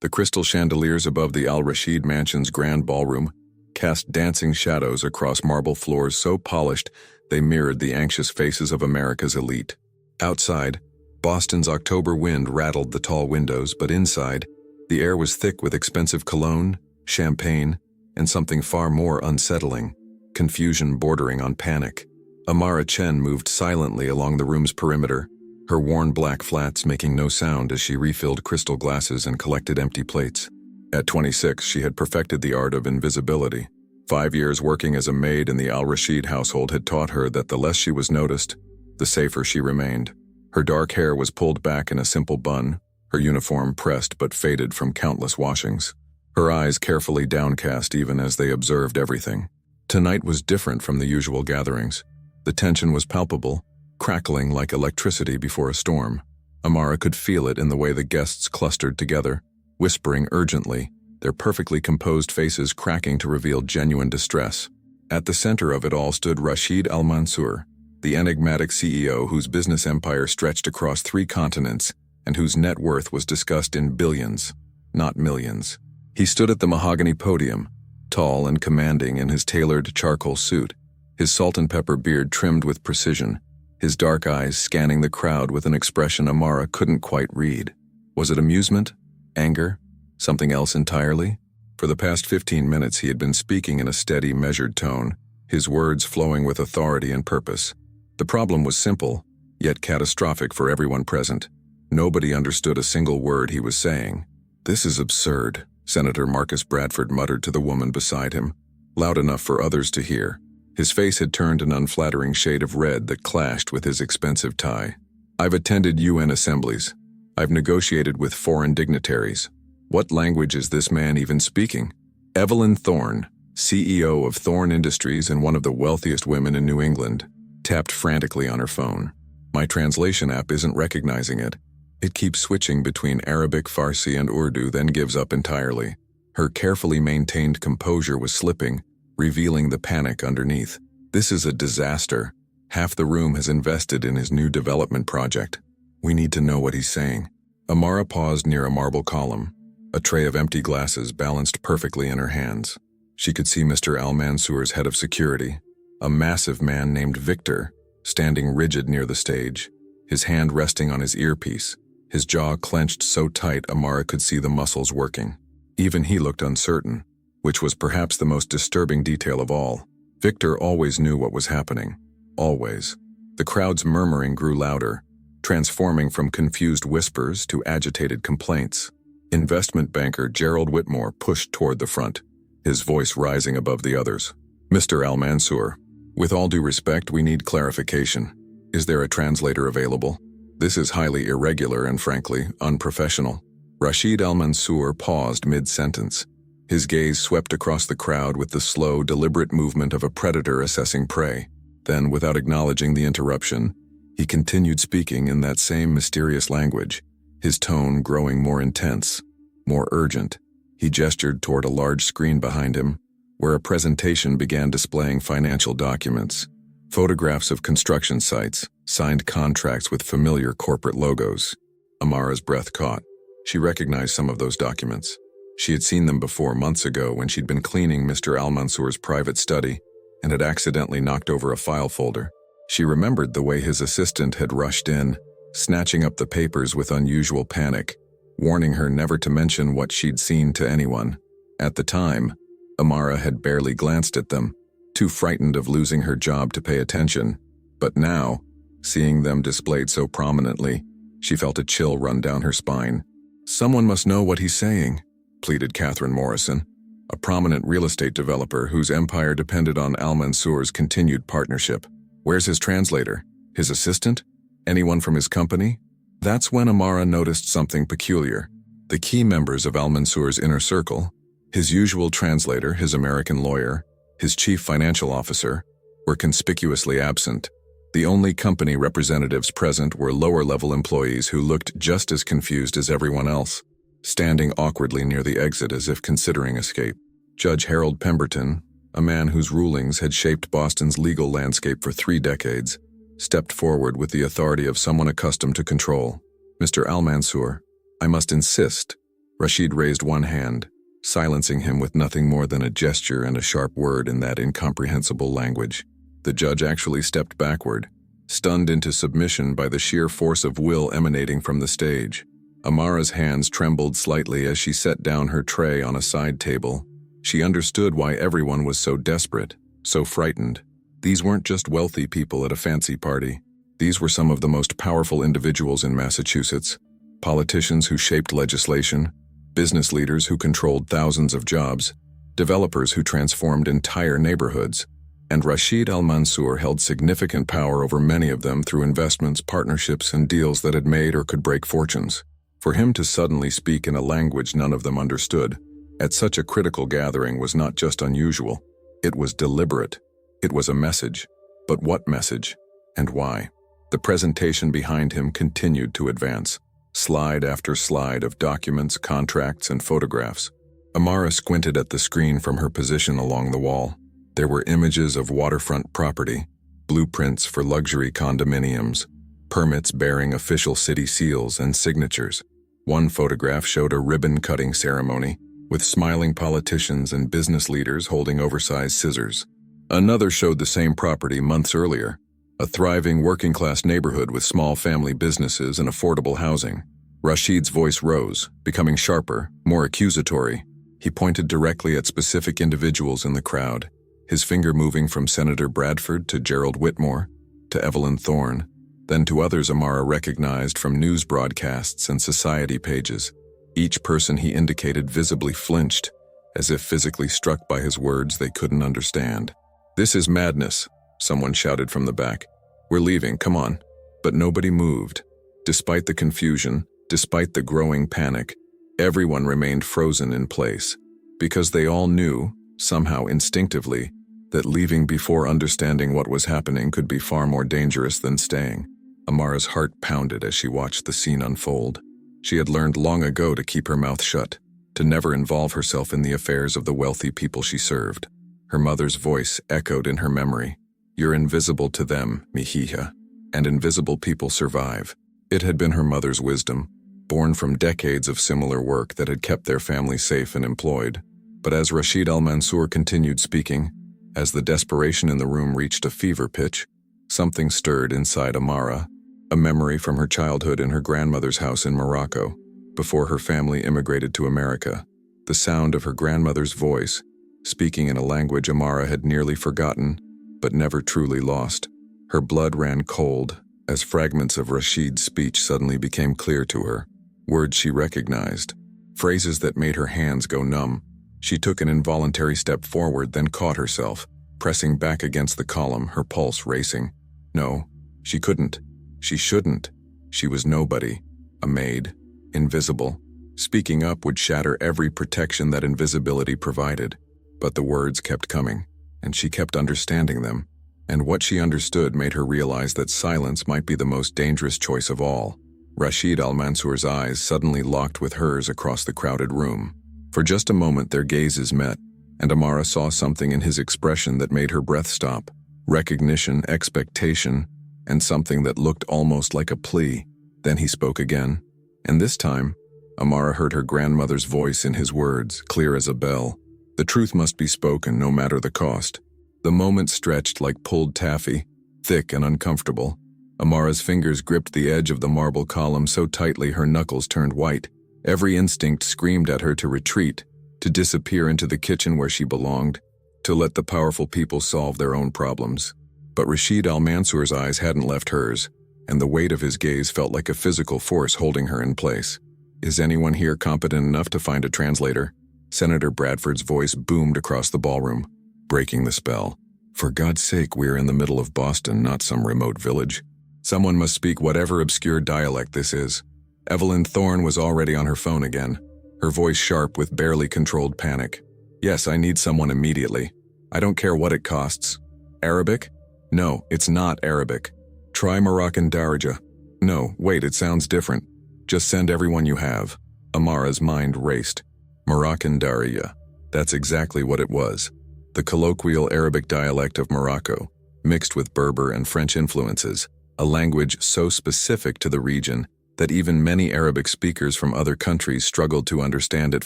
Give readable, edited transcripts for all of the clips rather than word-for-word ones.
The crystal chandeliers above the Al Rashid Mansion's grand ballroom cast dancing shadows across marble floors so polished they mirrored the anxious faces of America's elite. Outside, Boston's October wind rattled the tall windows, but inside, the air was thick with expensive cologne, champagne, and something far more unsettling, confusion bordering on panic. Amara Chen moved silently along the room's perimeter, her worn black flats making no sound as she refilled crystal glasses and collected empty plates. At 26, she had perfected the art of invisibility. 5 years working as a maid in the Al Rashid household had taught her that the less she was noticed, the safer she remained. Her dark hair was pulled back in a simple bun, her uniform pressed but faded from countless washings. Her eyes carefully downcast even as they observed everything. Tonight was different from the usual gatherings. The tension was palpable, crackling like electricity before a storm. Amara could feel it in the way the guests clustered together, whispering urgently, their perfectly composed faces cracking to reveal genuine distress. At the center of it all stood Rashid Al Mansour, the enigmatic CEO whose business empire stretched across 3 continents and whose net worth was discussed in billions, not millions. He stood at the mahogany podium, tall and commanding in his tailored charcoal suit, his salt and pepper beard trimmed with precision, his dark eyes scanning the crowd with an expression Amara couldn't quite read. Was it amusement? Anger? Something else entirely? For the past 15 minutes he had been speaking in a steady, measured tone, his words flowing with authority and purpose. The problem was simple, yet catastrophic for everyone present. Nobody understood a single word he was saying. "This is absurd," Senator Marcus Bradford muttered to the woman beside him, loud enough for others to hear. His face had turned an unflattering shade of red that clashed with his expensive tie. "I've attended UN assemblies. I've negotiated with foreign dignitaries. What language is this man even speaking?" Evelyn Thorne, CEO of Thorne Industries and one of the wealthiest women in New England, tapped frantically on her phone. "My translation app isn't recognizing it. It keeps switching between Arabic, Farsi, and Urdu, then gives up entirely." Her carefully maintained composure was slipping, revealing the panic underneath. "This is a disaster. Half the room has invested in his new development project. We need to know what he's saying." Amara paused near a marble column, a tray of empty glasses balanced perfectly in her hands. She could see Mr. Al Mansour's head of security, a massive man named Victor, standing rigid near the stage, his hand resting on his earpiece, his jaw clenched so tight Amara could see the muscles working. Even he looked uncertain, which was perhaps the most disturbing detail of all. Victor always knew what was happening. Always. The crowd's murmuring grew louder, transforming from confused whispers to agitated complaints. Investment banker Gerald Whitmore pushed toward the front, his voice rising above the others. "Mr. Al Mansour, with all due respect, we need clarification. Is there a translator available? This is highly irregular and, frankly, unprofessional." Rashid Al Mansour paused mid-sentence. His gaze swept across the crowd with the slow, deliberate movement of a predator assessing prey. Then, without acknowledging the interruption, he continued speaking in that same mysterious language, his tone growing more intense, more urgent. He gestured toward a large screen behind him, where a presentation began displaying financial documents, photographs of construction sites, signed contracts with familiar corporate logos. Amara's breath caught. She recognized some of those documents. She had seen them before months ago when she'd been cleaning Mr. Al Mansour's private study and had accidentally knocked over a file folder. She remembered the way his assistant had rushed in, snatching up the papers with unusual panic, warning her never to mention what she'd seen to anyone. At the time, Amara had barely glanced at them, too frightened of losing her job to pay attention. But now, seeing them displayed so prominently, she felt a chill run down her spine. "Someone must know what he's saying," pleaded Catherine Morrison, a prominent real estate developer whose empire depended on Al Mansour's continued partnership. "Where's his translator? His assistant? Anyone from his company?" That's when Amara noticed something peculiar. The key members of Al Mansour's inner circle, his usual translator, his American lawyer, his chief financial officer, were conspicuously absent. The only company representatives present were lower-level employees who looked just as confused as everyone else, standing awkwardly near the exit as if considering escape. Judge Harold Pemberton, a man whose rulings had shaped Boston's legal landscape for 3 decades, stepped forward with the authority of someone accustomed to control. "Mr. Al Mansour, I must insist," Rashid raised one hand, silencing him with nothing more than a gesture and a sharp word in that incomprehensible language. The judge actually stepped backward, stunned into submission by the sheer force of will emanating from the stage. Amara's hands trembled slightly as she set down her tray on a side table. She understood why everyone was so desperate, so frightened. These weren't just wealthy people at a fancy party. These were some of the most powerful individuals in Massachusetts, politicians who shaped legislation, business leaders who controlled thousands of jobs, developers who transformed entire neighborhoods, and Rashid Al-Mansour held significant power over many of them through investments, partnerships, and deals that had made or could break fortunes. For him to suddenly speak in a language none of them understood, at such a critical gathering, was not just unusual. It was deliberate. It was a message. But what message? And why? The presentation behind him continued to advance. Slide after slide of documents, contracts, and photographs. Amara squinted at the screen from her position along the wall. There were images of waterfront property, blueprints for luxury condominiums, permits bearing official city seals and signatures. One photograph showed a ribbon-cutting ceremony, with smiling politicians and business leaders holding oversized scissors. Another showed the same property months earlier, a thriving working-class neighborhood with small family businesses and affordable housing. Rashid's voice rose, becoming sharper, more accusatory. He pointed directly at specific individuals in the crowd, his finger moving from Senator Bradford to Gerald Whitmore, to Evelyn Thorne, then to others Amara recognized from news broadcasts and society pages. Each person he indicated visibly flinched, as if physically struck by his words they couldn't understand. "This is madness," someone shouted from the back. "We're leaving, come on." But nobody moved. Despite the confusion, despite the growing panic, everyone remained frozen in place, because they all knew, somehow instinctively, that leaving before understanding what was happening could be far more dangerous than staying. Amara's heart pounded as she watched the scene unfold. She had learned long ago to keep her mouth shut, to never involve herself in the affairs of the wealthy people she served. Her mother's voice echoed in her memory. "You're invisible to them, Mihija, and invisible people survive." It had been her mother's wisdom, born from decades of similar work that had kept their family safe and employed. But as Rashid Al-Mansour continued speaking, as the desperation in the room reached a fever pitch, something stirred inside Amara, a memory from her childhood in her grandmother's house in Morocco, before her family immigrated to America. The sound of her grandmother's voice, speaking in a language Amara had nearly forgotten, but never truly lost. Her blood ran cold as fragments of Rashid's speech suddenly became clear to her. Words she recognized, phrases that made her hands go numb. She took an involuntary step forward, then caught herself, pressing back against the column, her pulse racing. No, she couldn't. She shouldn't. She was nobody, a maid, invisible. Speaking up would shatter every protection that invisibility provided. But the words kept coming, and she kept understanding them. And what she understood made her realize that silence might be the most dangerous choice of all. Rashid Al-Mansour's eyes suddenly locked with hers across the crowded room. For just a moment their gazes met, and Amara saw something in his expression that made her breath stop. Recognition, expectation, and something that looked almost like a plea. Then he spoke again, and this time, Amara heard her grandmother's voice in his words, clear as a bell. The truth must be spoken, no matter the cost. The moment stretched like pulled taffy, thick and uncomfortable. Amara's fingers gripped the edge of the marble column so tightly her knuckles turned white. Every instinct screamed at her to retreat, to disappear into the kitchen where she belonged, to let the powerful people solve their own problems. But Rashid Al-Mansour's eyes hadn't left hers, and the weight of his gaze felt like a physical force holding her in place. "Is anyone here competent enough to find a translator?" Senator Bradford's voice boomed across the ballroom, breaking the spell. "For God's sake, we're in the middle of Boston, not some remote village. Someone must speak whatever obscure dialect this is." Evelyn Thorne was already on her phone again, her voice sharp with barely controlled panic. "Yes, I need someone immediately. I don't care what it costs. Arabic? No, it's not Arabic. Try Moroccan Darija. No, wait, it sounds different. Just send everyone you have." Amara's mind raced. Moroccan Darija. That's exactly what it was. The colloquial Arabic dialect of Morocco, mixed with Berber and French influences, a language so specific to the region that even many Arabic speakers from other countries struggled to understand it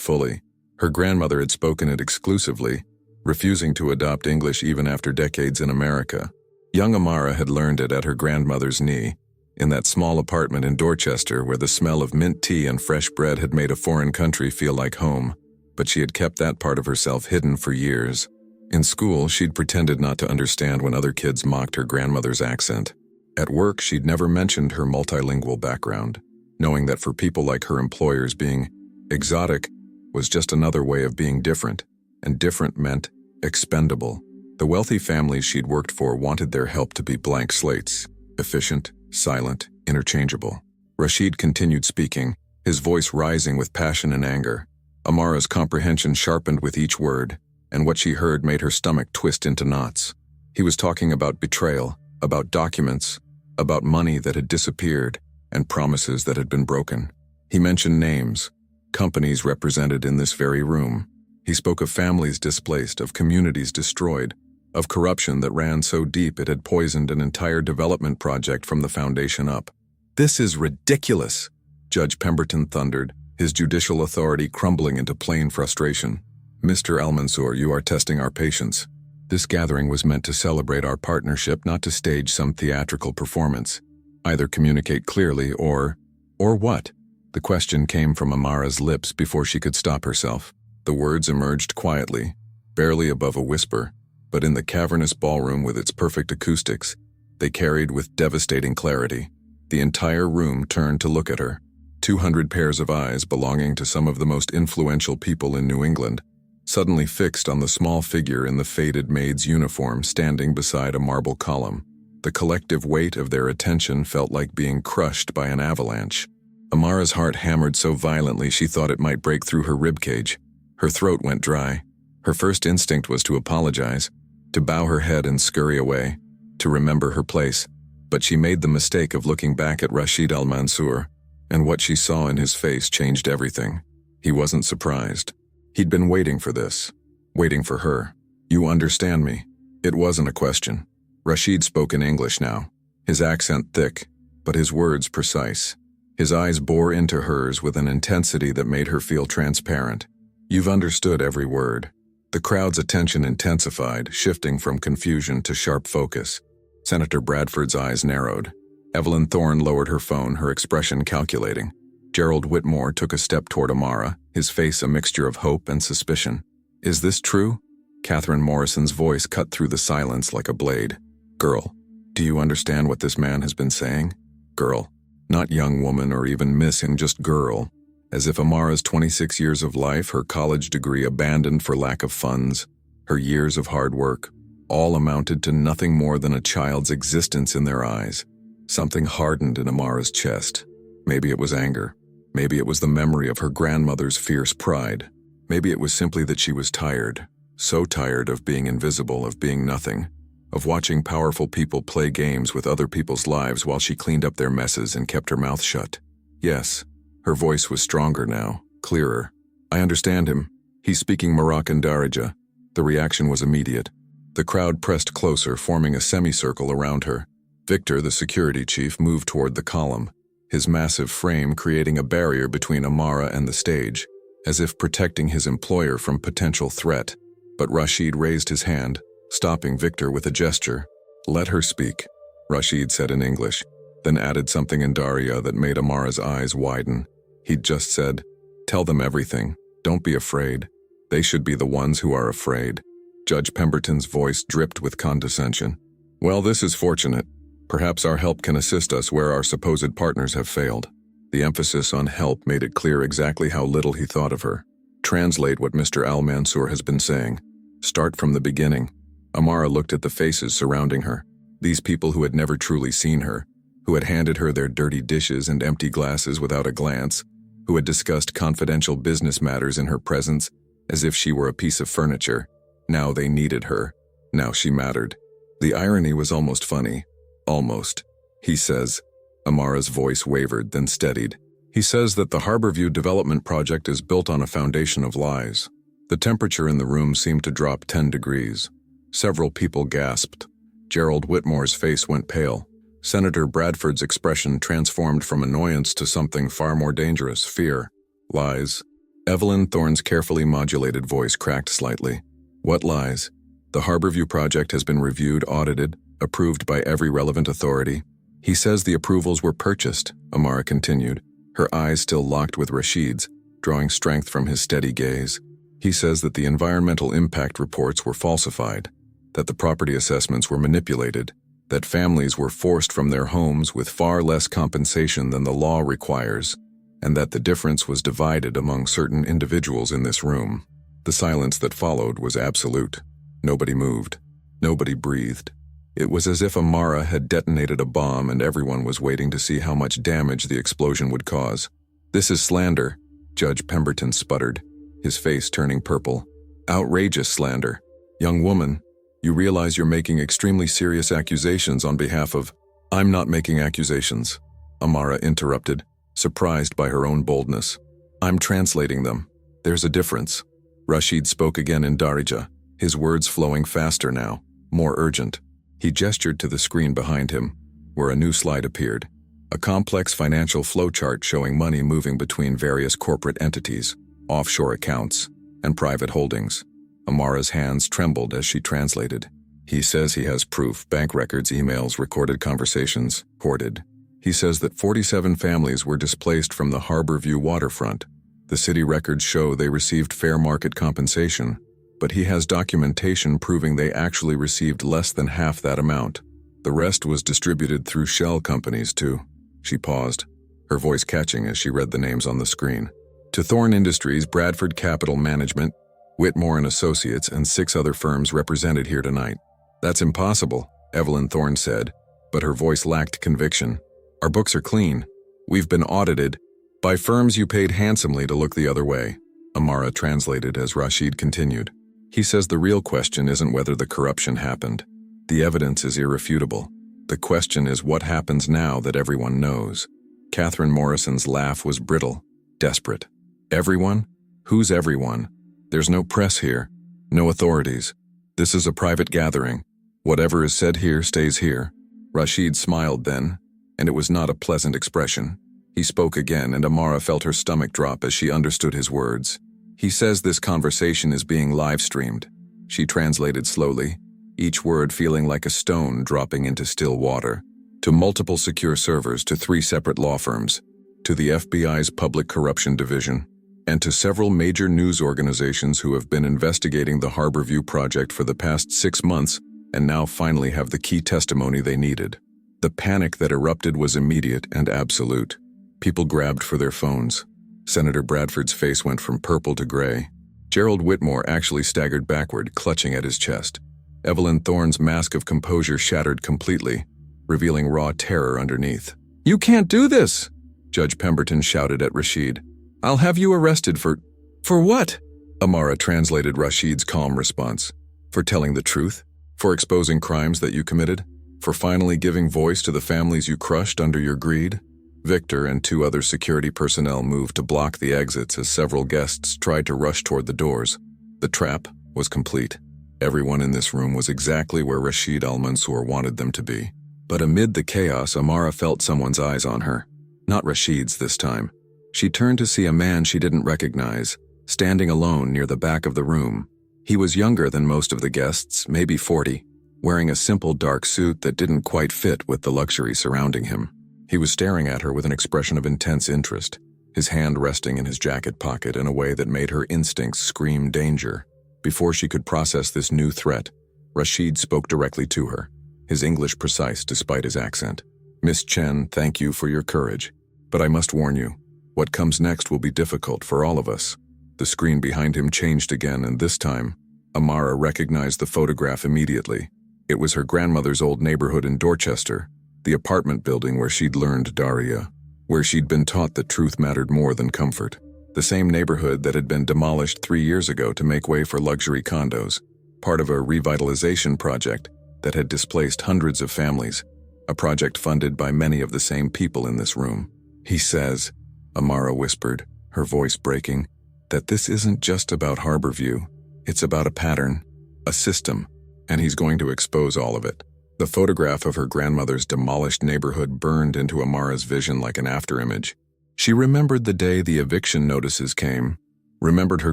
fully. Her grandmother had spoken it exclusively, refusing to adopt English even after decades in America. Young Amara had learned it at her grandmother's knee, in that small apartment in Dorchester where the smell of mint tea and fresh bread had made a foreign country feel like home, but she had kept that part of herself hidden for years. In school, she'd pretended not to understand when other kids mocked her grandmother's accent. At work, she'd never mentioned her multilingual background, knowing that for people like her employers, being exotic was just another way of being different, and different meant expendable. The wealthy families she'd worked for wanted their help to be blank slates, efficient, silent, interchangeable. Rashid continued speaking, his voice rising with passion and anger. Amara's comprehension sharpened with each word, and what she heard made her stomach twist into knots. He was talking about betrayal, about documents, about money that had disappeared, and promises that had been broken. He mentioned names, companies represented in this very room. He spoke of families displaced, of communities destroyed, of corruption that ran so deep it had poisoned an entire development project from the foundation up. "This is ridiculous," Judge Pemberton thundered, his judicial authority crumbling into plain frustration. "Mr. Al-Mansour, you are testing our patience. This gathering was meant to celebrate our partnership, not to stage some theatrical performance. Either communicate clearly or what?" The question came from Amara's lips before she could stop herself. The words emerged quietly, barely above a whisper, but in the cavernous ballroom with its perfect acoustics, they carried with devastating clarity. The entire room turned to look at her. 200 pairs of eyes belonging to some of the most influential people in New England, suddenly fixed on the small figure in the faded maid's uniform standing beside a marble column. The collective weight of their attention felt like being crushed by an avalanche. Amara's heart hammered so violently she thought it might break through her ribcage. Her throat went dry. Her first instinct was to apologize, to bow her head and scurry away, to remember her place. But she made the mistake of looking back at Rashid Al-Mansour, and what she saw in his face changed everything. He wasn't surprised. He'd been waiting for this, waiting for her. "You understand me?" It wasn't a question. Rashid spoke in English now, his accent thick, but his words precise. His eyes bore into hers with an intensity that made her feel transparent. "You've understood every word." The crowd's attention intensified, shifting from confusion to sharp focus. Senator Bradford's eyes narrowed. Evelyn Thorne lowered her phone, her expression calculating. Gerald Whitmore took a step toward Amara, his face a mixture of hope and suspicion. "Is this true?" Catherine Morrison's voice cut through the silence like a blade. "Girl, do you understand what this man has been saying?" Girl, not young woman or even miss, and just girl. As if Amara's 26 years of life, her college degree abandoned for lack of funds, her years of hard work, all amounted to nothing more than a child's existence in their eyes. Something hardened in Amara's chest. Maybe it was anger. Maybe it was the memory of her grandmother's fierce pride. Maybe it was simply that she was tired. So tired of being invisible, of being nothing, of watching powerful people play games with other people's lives while she cleaned up their messes and kept her mouth shut. Yes, her voice was stronger now, clearer. "I understand him. He's speaking Moroccan Darija." The reaction was immediate. The crowd pressed closer, forming a semicircle around her. Victor, the security chief, moved toward the column, his massive frame creating a barrier between Amara and the stage, as if protecting his employer from potential threat. But Rashid raised his hand, stopping Victor with a gesture. "Let her speak," Rashid said in English, then added something in Darija that made Amara's eyes widen. He'd just said, "Tell them everything. Don't be afraid. They should be the ones who are afraid." Judge Pemberton's voice dripped with condescension. "Well, this is fortunate. Perhaps our help can assist us where our supposed partners have failed." The emphasis on help made it clear exactly how little he thought of her. "Translate what Mr. Al-Mansour has been saying. Start from the beginning." Amara looked at the faces surrounding her, these people who had never truly seen her, who had handed her their dirty dishes and empty glasses without a glance, who had discussed confidential business matters in her presence as if she were a piece of furniture. Now they needed her. Now she mattered. The irony was almost funny. "Almost. He says," Amara's voice wavered, then steadied. "He says that the Harborview development project is built on a foundation of lies." The temperature in the room seemed to drop 10 degrees. Several people gasped. Gerald Whitmore's face went pale. Senator Bradford's expression transformed from annoyance to something far more dangerous: fear. Lies. Evelyn Thorne's carefully modulated voice cracked slightly. What lies? The Harborview project has been reviewed, audited, approved by every relevant authority. He says the approvals were purchased, Amara continued, her eyes still locked with Rashid's, drawing strength from his steady gaze. He says that the environmental impact reports were falsified, that the property assessments were manipulated, that families were forced from their homes with far less compensation than the law requires, and that the difference was divided among certain individuals in this room. The silence that followed was absolute. Nobody moved. Nobody breathed. It was as if Amara had detonated a bomb and everyone was waiting to see how much damage the explosion would cause. "This is slander," Judge Pemberton sputtered, his face turning purple. "Outrageous slander. Young woman, you realize you're making extremely serious accusations on behalf of—" "I'm not making accusations," Amara interrupted, surprised by her own boldness. "I'm translating them. There's a difference." Rashid spoke again in Darija, his words flowing faster now, more urgent. He gestured to the screen behind him, where a new slide appeared, a complex financial flowchart showing money moving between various corporate entities, offshore accounts, and private holdings. Amara's hands trembled as she translated. "He says he has proof, bank records, emails, recorded conversations, hoarded. He says that 47 families were displaced from the Harborview waterfront. The city records show they received fair market compensation, but he has documentation proving they actually received less than half that amount. The rest was distributed through shell companies too." She paused, her voice catching as she read the names on the screen. "To Thorne Industries, Bradford Capital Management, Whitmore and Associates, and 6 other firms represented here tonight." "That's impossible," Evelyn Thorne said, but her voice lacked conviction. "Our books are clean. We've been audited by firms you paid handsomely to look the other way," Amara translated as Rashid continued. "He says the real question isn't whether the corruption happened. The evidence is irrefutable. The question is what happens now that everyone knows." Catherine Morrison's laugh was brittle, desperate. "Everyone? Who's everyone? There's no press here, no authorities. This is a private gathering. Whatever is said here stays here." Rashid smiled then, and it was not a pleasant expression. He spoke again, and Amara felt her stomach drop as she understood his words. "He says this conversation is being live-streamed." She translated slowly, each word feeling like a stone dropping into still water. "To multiple secure servers, to 3 separate law firms, to the FBI's Public Corruption Division, and to several major news organizations who have been investigating the Harborview project for the past 6 months and now finally have the key testimony they needed." The panic that erupted was immediate and absolute. People grabbed for their phones. Senator Bradford's face went from purple to gray. Gerald Whitmore actually staggered backward, clutching at his chest. Evelyn Thorne's mask of composure shattered completely, revealing raw terror underneath. "You can't do this!" Judge Pemberton shouted at Rashid. "I'll have you arrested for—" "For what?" Amara translated Rashid's calm response. "For telling the truth, for exposing crimes that you committed, for finally giving voice to the families you crushed under your greed." Victor and 2 other security personnel moved to block the exits as several guests tried to rush toward the doors. The trap was complete. Everyone in this room was exactly where Rashid Al-Mansour wanted them to be. But amid the chaos, Amara felt someone's eyes on her. Not Rashid's this time. She turned to see a man she didn't recognize, standing alone near the back of the room. He was younger than most of the guests, maybe 40, wearing a simple dark suit that didn't quite fit with the luxury surrounding him. He was staring at her with an expression of intense interest, his hand resting in his jacket pocket in a way that made her instincts scream danger. Before she could process this new threat, Rashid spoke directly to her, his English precise despite his accent. "Miss Chen, thank you for your courage, but I must warn you, what comes next will be difficult for all of us." The screen behind him changed again, and this time, Amara recognized the photograph immediately. It was her grandmother's old neighborhood in Dorchester, the apartment building where she'd learned Daria, where she'd been taught that truth mattered more than comfort. The same neighborhood that had been demolished 3 years ago to make way for luxury condos, part of a revitalization project that had displaced hundreds of families, a project funded by many of the same people in this room. "He says," Amara whispered, her voice breaking, "that this isn't just about Harborview. It's about a pattern, a system, and he's going to expose all of it." The photograph of her grandmother's demolished neighborhood burned into Amara's vision like an afterimage. She remembered the day the eviction notices came, remembered her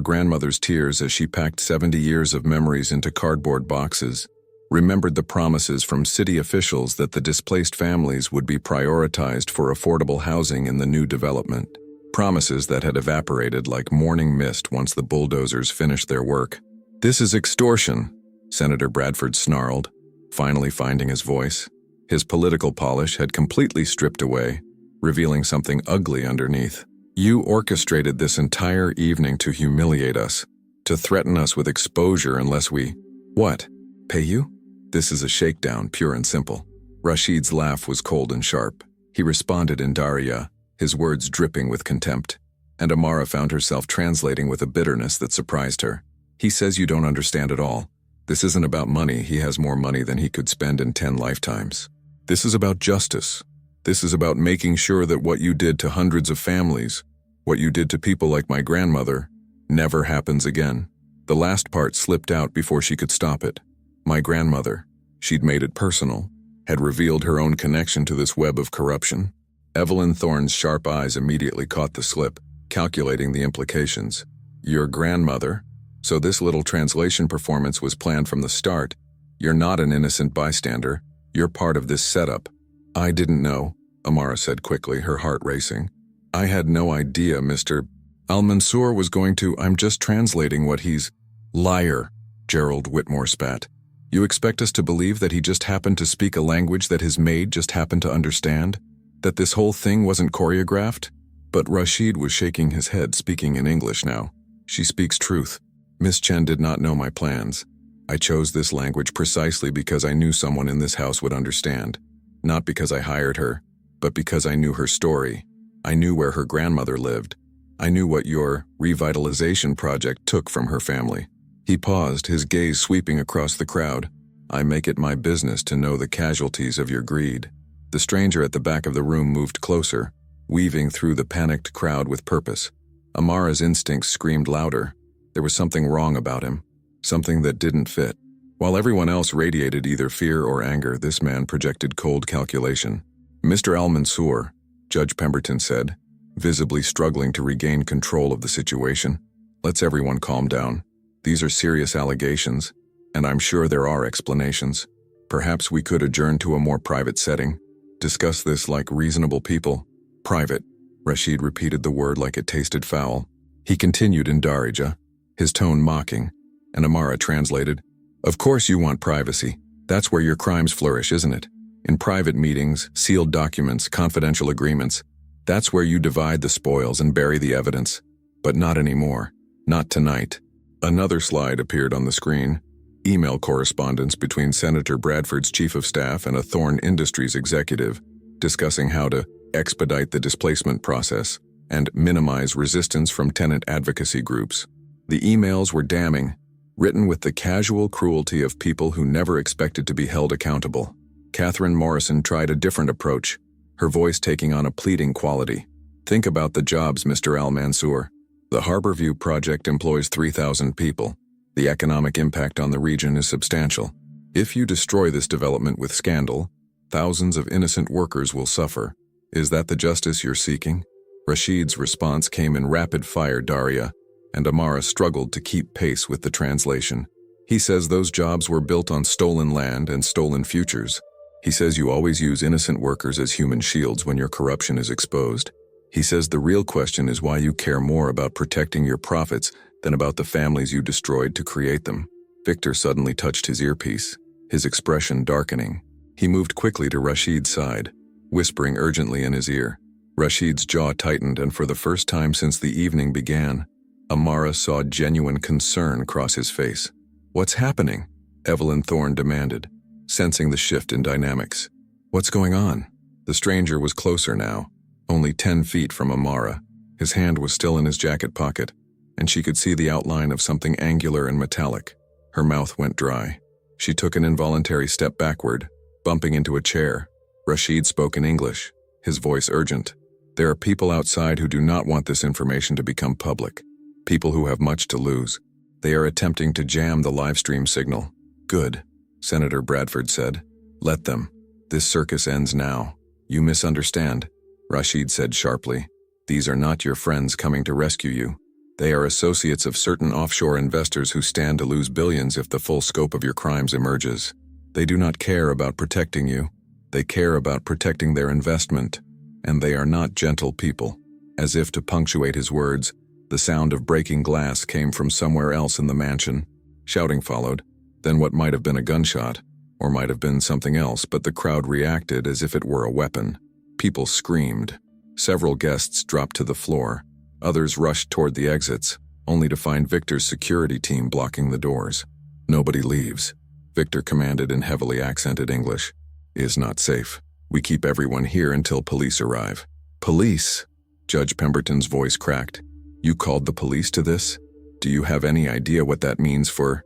grandmother's tears as she packed 70 years of memories into cardboard boxes, remembered the promises from city officials that the displaced families would be prioritized for affordable housing in the new development. Promises that had evaporated like morning mist once the bulldozers finished their work. "This is extortion," Senator Bradford snarled, finally finding his voice. His political polish had completely stripped away, revealing something ugly underneath. "You orchestrated this entire evening to humiliate us, to threaten us with exposure unless we— What? Pay you? This is a shakedown, pure and simple." Rashid's laugh was cold and sharp. He responded in Darya, his words dripping with contempt. And Amara found herself translating with a bitterness that surprised her. "He says you don't understand at all. This isn't about money. He has more money than he could spend in 10 lifetimes. This is about justice. This is about making sure that what you did to hundreds of families, what you did to people like my grandmother, never happens again." The last part slipped out before she could stop it. My grandmother, she'd made it personal, had revealed her own connection to this web of corruption. Evelyn Thorne's sharp eyes immediately caught the slip, calculating the implications. "Your grandmother? So this little translation performance was planned from the start. You're not an innocent bystander. You're part of this setup." "I didn't know," Amara said quickly, her heart racing. "I had no idea Mr. Al-Mansour was going to— I'm just translating what he's—" "Liar," Gerald Whitmore spat. "You expect us to believe that he just happened to speak a language that his maid just happened to understand? That this whole thing wasn't choreographed?" But Rashid was shaking his head, speaking in English now. "She speaks truth. Miss Chen did not know my plans. I chose this language precisely because I knew someone in this house would understand. Not because I hired her, but because I knew her story. I knew where her grandmother lived. I knew what your revitalization project took from her family." He paused, his gaze sweeping across the crowd. "I make it my business to know the casualties of your greed." The stranger at the back of the room moved closer, weaving through the panicked crowd with purpose. Amara's instincts screamed louder. There was something wrong about him, something that didn't fit. While everyone else radiated either fear or anger, this man projected cold calculation. "Mr. Al-Mansour," Judge Pemberton said, visibly struggling to regain control of the situation, "let's everyone calm down. These are serious allegations, and I'm sure there are explanations. Perhaps we could adjourn to a more private setting. Discuss this like reasonable people." "Private," Rashid repeated the word like it tasted foul. He continued in Darija, his tone mocking, and Amara translated, "Of course you want privacy. That's where your crimes flourish, isn't it? In private meetings, sealed documents, confidential agreements. That's where you divide the spoils and bury the evidence. But not anymore. Not tonight." Another slide appeared on the screen. Email correspondence between Senator Bradford's chief of staff and a Thorne Industries executive, discussing how to expedite the displacement process and minimize resistance from tenant advocacy groups. The emails were damning, written with the casual cruelty of people who never expected to be held accountable. Catherine Morrison tried a different approach, her voice taking on a pleading quality. "Think about the jobs, Mr. Al-Mansour. The Harborview project employs 3,000 people. The economic impact on the region is substantial. If you destroy this development with scandal, thousands of innocent workers will suffer. Is that the justice you're seeking?" Rashid's response came in rapid-fire Darya, and Amara struggled to keep pace with the translation. "He says those jobs were built on stolen land and stolen futures. He says you always use innocent workers as human shields when your corruption is exposed. He says the real question is why you care more about protecting your profits than about the families you destroyed to create them." Victor suddenly touched his earpiece, his expression darkening. He moved quickly to Rashid's side, whispering urgently in his ear. Rashid's jaw tightened, and for the first time since the evening began, Amara saw genuine concern cross his face. "What's happening?" Evelyn Thorne demanded, sensing the shift in dynamics. "What's going on?" The stranger was closer now, only 10 feet from Amara. His hand was still in his jacket pocket, and she could see the outline of something angular and metallic. Her mouth went dry. She took an involuntary step backward, bumping into a chair. Rashid spoke in English, his voice urgent. "There are people outside who do not want this information to become public. People who have much to lose. They are attempting to jam the live stream signal." "Good," Senator Bradford said. Let them. This circus ends now. You misunderstand, Rashid said sharply. These are not your friends coming to rescue you. They are associates of certain offshore investors who stand to lose billions if the full scope of your crimes emerges. They do not care about protecting you. They care about protecting their investment. And they are not gentle people. As if to punctuate his words, the sound of breaking glass came from somewhere else in the mansion. Shouting followed, then what might have been a gunshot, or might have been something else, but the crowd reacted as if it were a weapon. People screamed. Several guests dropped to the floor. Others rushed toward the exits, only to find Victor's security team blocking the doors. Nobody leaves, Victor commanded in heavily accented English. Is not safe. We keep everyone here until police arrive. Police? Judge Pemberton's voice cracked. You called the police to this? Do you have any idea what that means for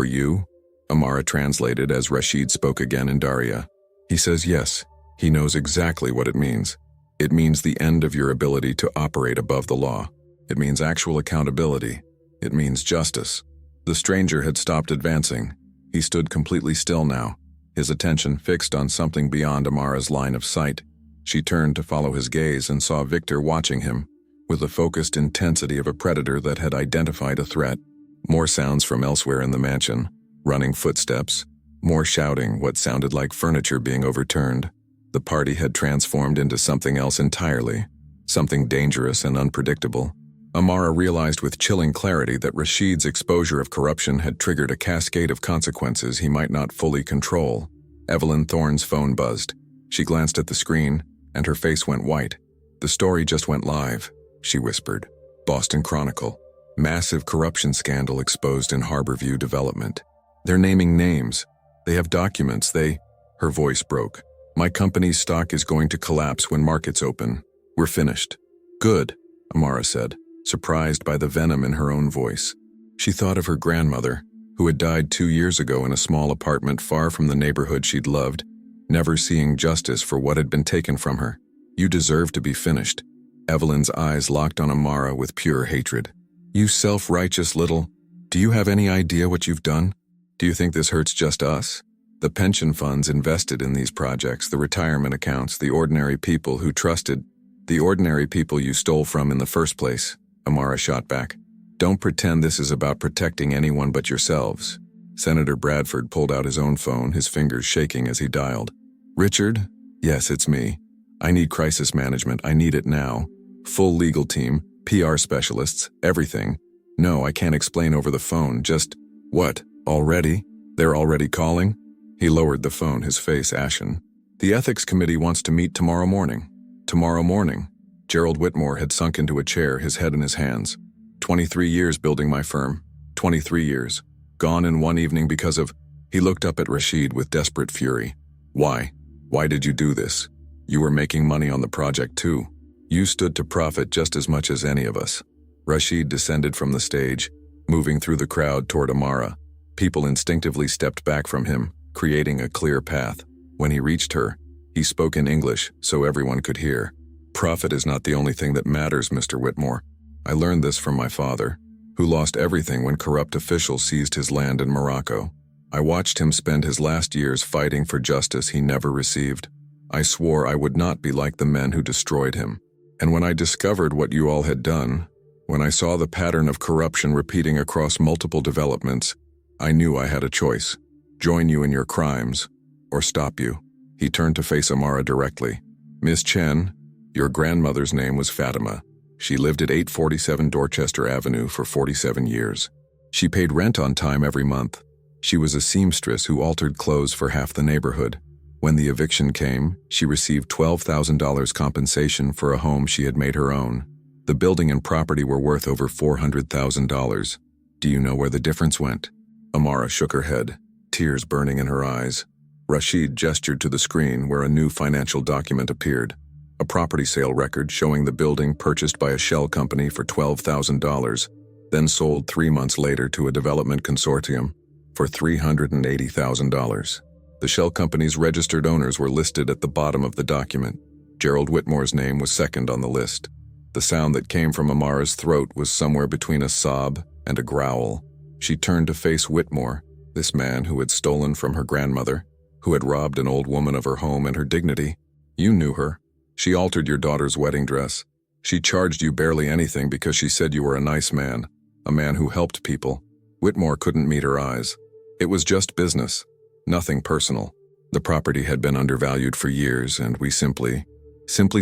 you? Amara translated as Rashid spoke again in Daria. He says yes. He knows exactly what it means. It means the end of your ability to operate above the law. It means actual accountability. It means justice. The stranger had stopped advancing. He stood completely still now, his attention fixed on something beyond Amara's line of sight. She turned to follow his gaze and saw Victor watching him, with the focused intensity of a predator that had identified a threat. More sounds from elsewhere in the mansion, running footsteps, more shouting, what sounded like furniture being overturned. The party had transformed into something else entirely, something dangerous and unpredictable. Amara realized with chilling clarity that Rashid's exposure of corruption had triggered a cascade of consequences he might not fully control. Evelyn Thorne's phone buzzed. She glanced at the screen, and her face went white. The story just went live, she whispered. Boston Chronicle. Massive corruption scandal exposed in Harborview Development. They're naming names. They have documents. Her voice broke. My company's stock is going to collapse when markets open. We're finished. Good, Amara said, surprised by the venom in her own voice. She thought of her grandmother, who had died 2 years ago in a small apartment far from the neighborhood she'd loved, never seeing justice for what had been taken from her. You deserve to be finished. Evelyn's eyes locked on Amara with pure hatred. You self-righteous little... Do you have any idea what you've done? Do you think this hurts just us? The pension funds invested in these projects, the retirement accounts, the ordinary people who trusted, the ordinary people you stole from in the first place, Amara shot back. Don't pretend this is about protecting anyone but yourselves. Senator Bradford pulled out his own phone, his fingers shaking as he dialed. Richard? Yes, it's me. I need crisis management. I need it now. Full legal team, PR specialists, everything. No, I can't explain over the phone, just... What? Already? They're already calling? He lowered the phone, his face ashen. The ethics committee wants to meet tomorrow morning. Tomorrow morning. Gerald Whitmore had sunk into a chair, his head in his hands. 23 years building my firm. 23 years. Gone in one evening because of... He looked up at Rashid with desperate fury. Why? Why did you do this? You were making money on the project too. You stood to profit just as much as any of us. Rashid descended from the stage, moving through the crowd toward Amara. People instinctively stepped back from him, creating a clear path. When he reached her, he spoke in English so everyone could hear. Profit is not the only thing that matters, Mr. Whitmore. I learned this from my father, who lost everything when corrupt officials seized his land in Morocco. I watched him spend his last years fighting for justice he never received. I swore I would not be like the men who destroyed him. And when I discovered what you all had done, when I saw the pattern of corruption repeating across multiple developments, I knew I had a choice. Join you in your crimes, or stop you. He turned to face Amara directly. Miss Chen, your grandmother's name was Fatima. She lived at 847 Dorchester Avenue for 47 years. She paid rent on time every month. She was a seamstress who altered clothes for half the neighborhood. When the eviction came, she received $12,000 compensation for a home she had made her own. The building and property were worth over $400,000. Do you know where the difference went? Amara shook her head, tears burning in her eyes. Rashid gestured to the screen where a new financial document appeared. A property sale record showing the building purchased by a shell company for $12,000, then sold 3 months later to a development consortium for $380,000. The shell company's registered owners were listed at the bottom of the document. Gerald Whitmore's name was second on the list. The sound that came from Amara's throat was somewhere between a sob and a growl. She turned to face Whitmore, this man who had stolen from her grandmother, who had robbed an old woman of her home and her dignity. You knew her. She altered your daughter's wedding dress. She charged you barely anything because she said you were a nice man, a man who helped people. Whitmore couldn't meet her eyes. It was just business, nothing personal. The property had been undervalued for years, and we simply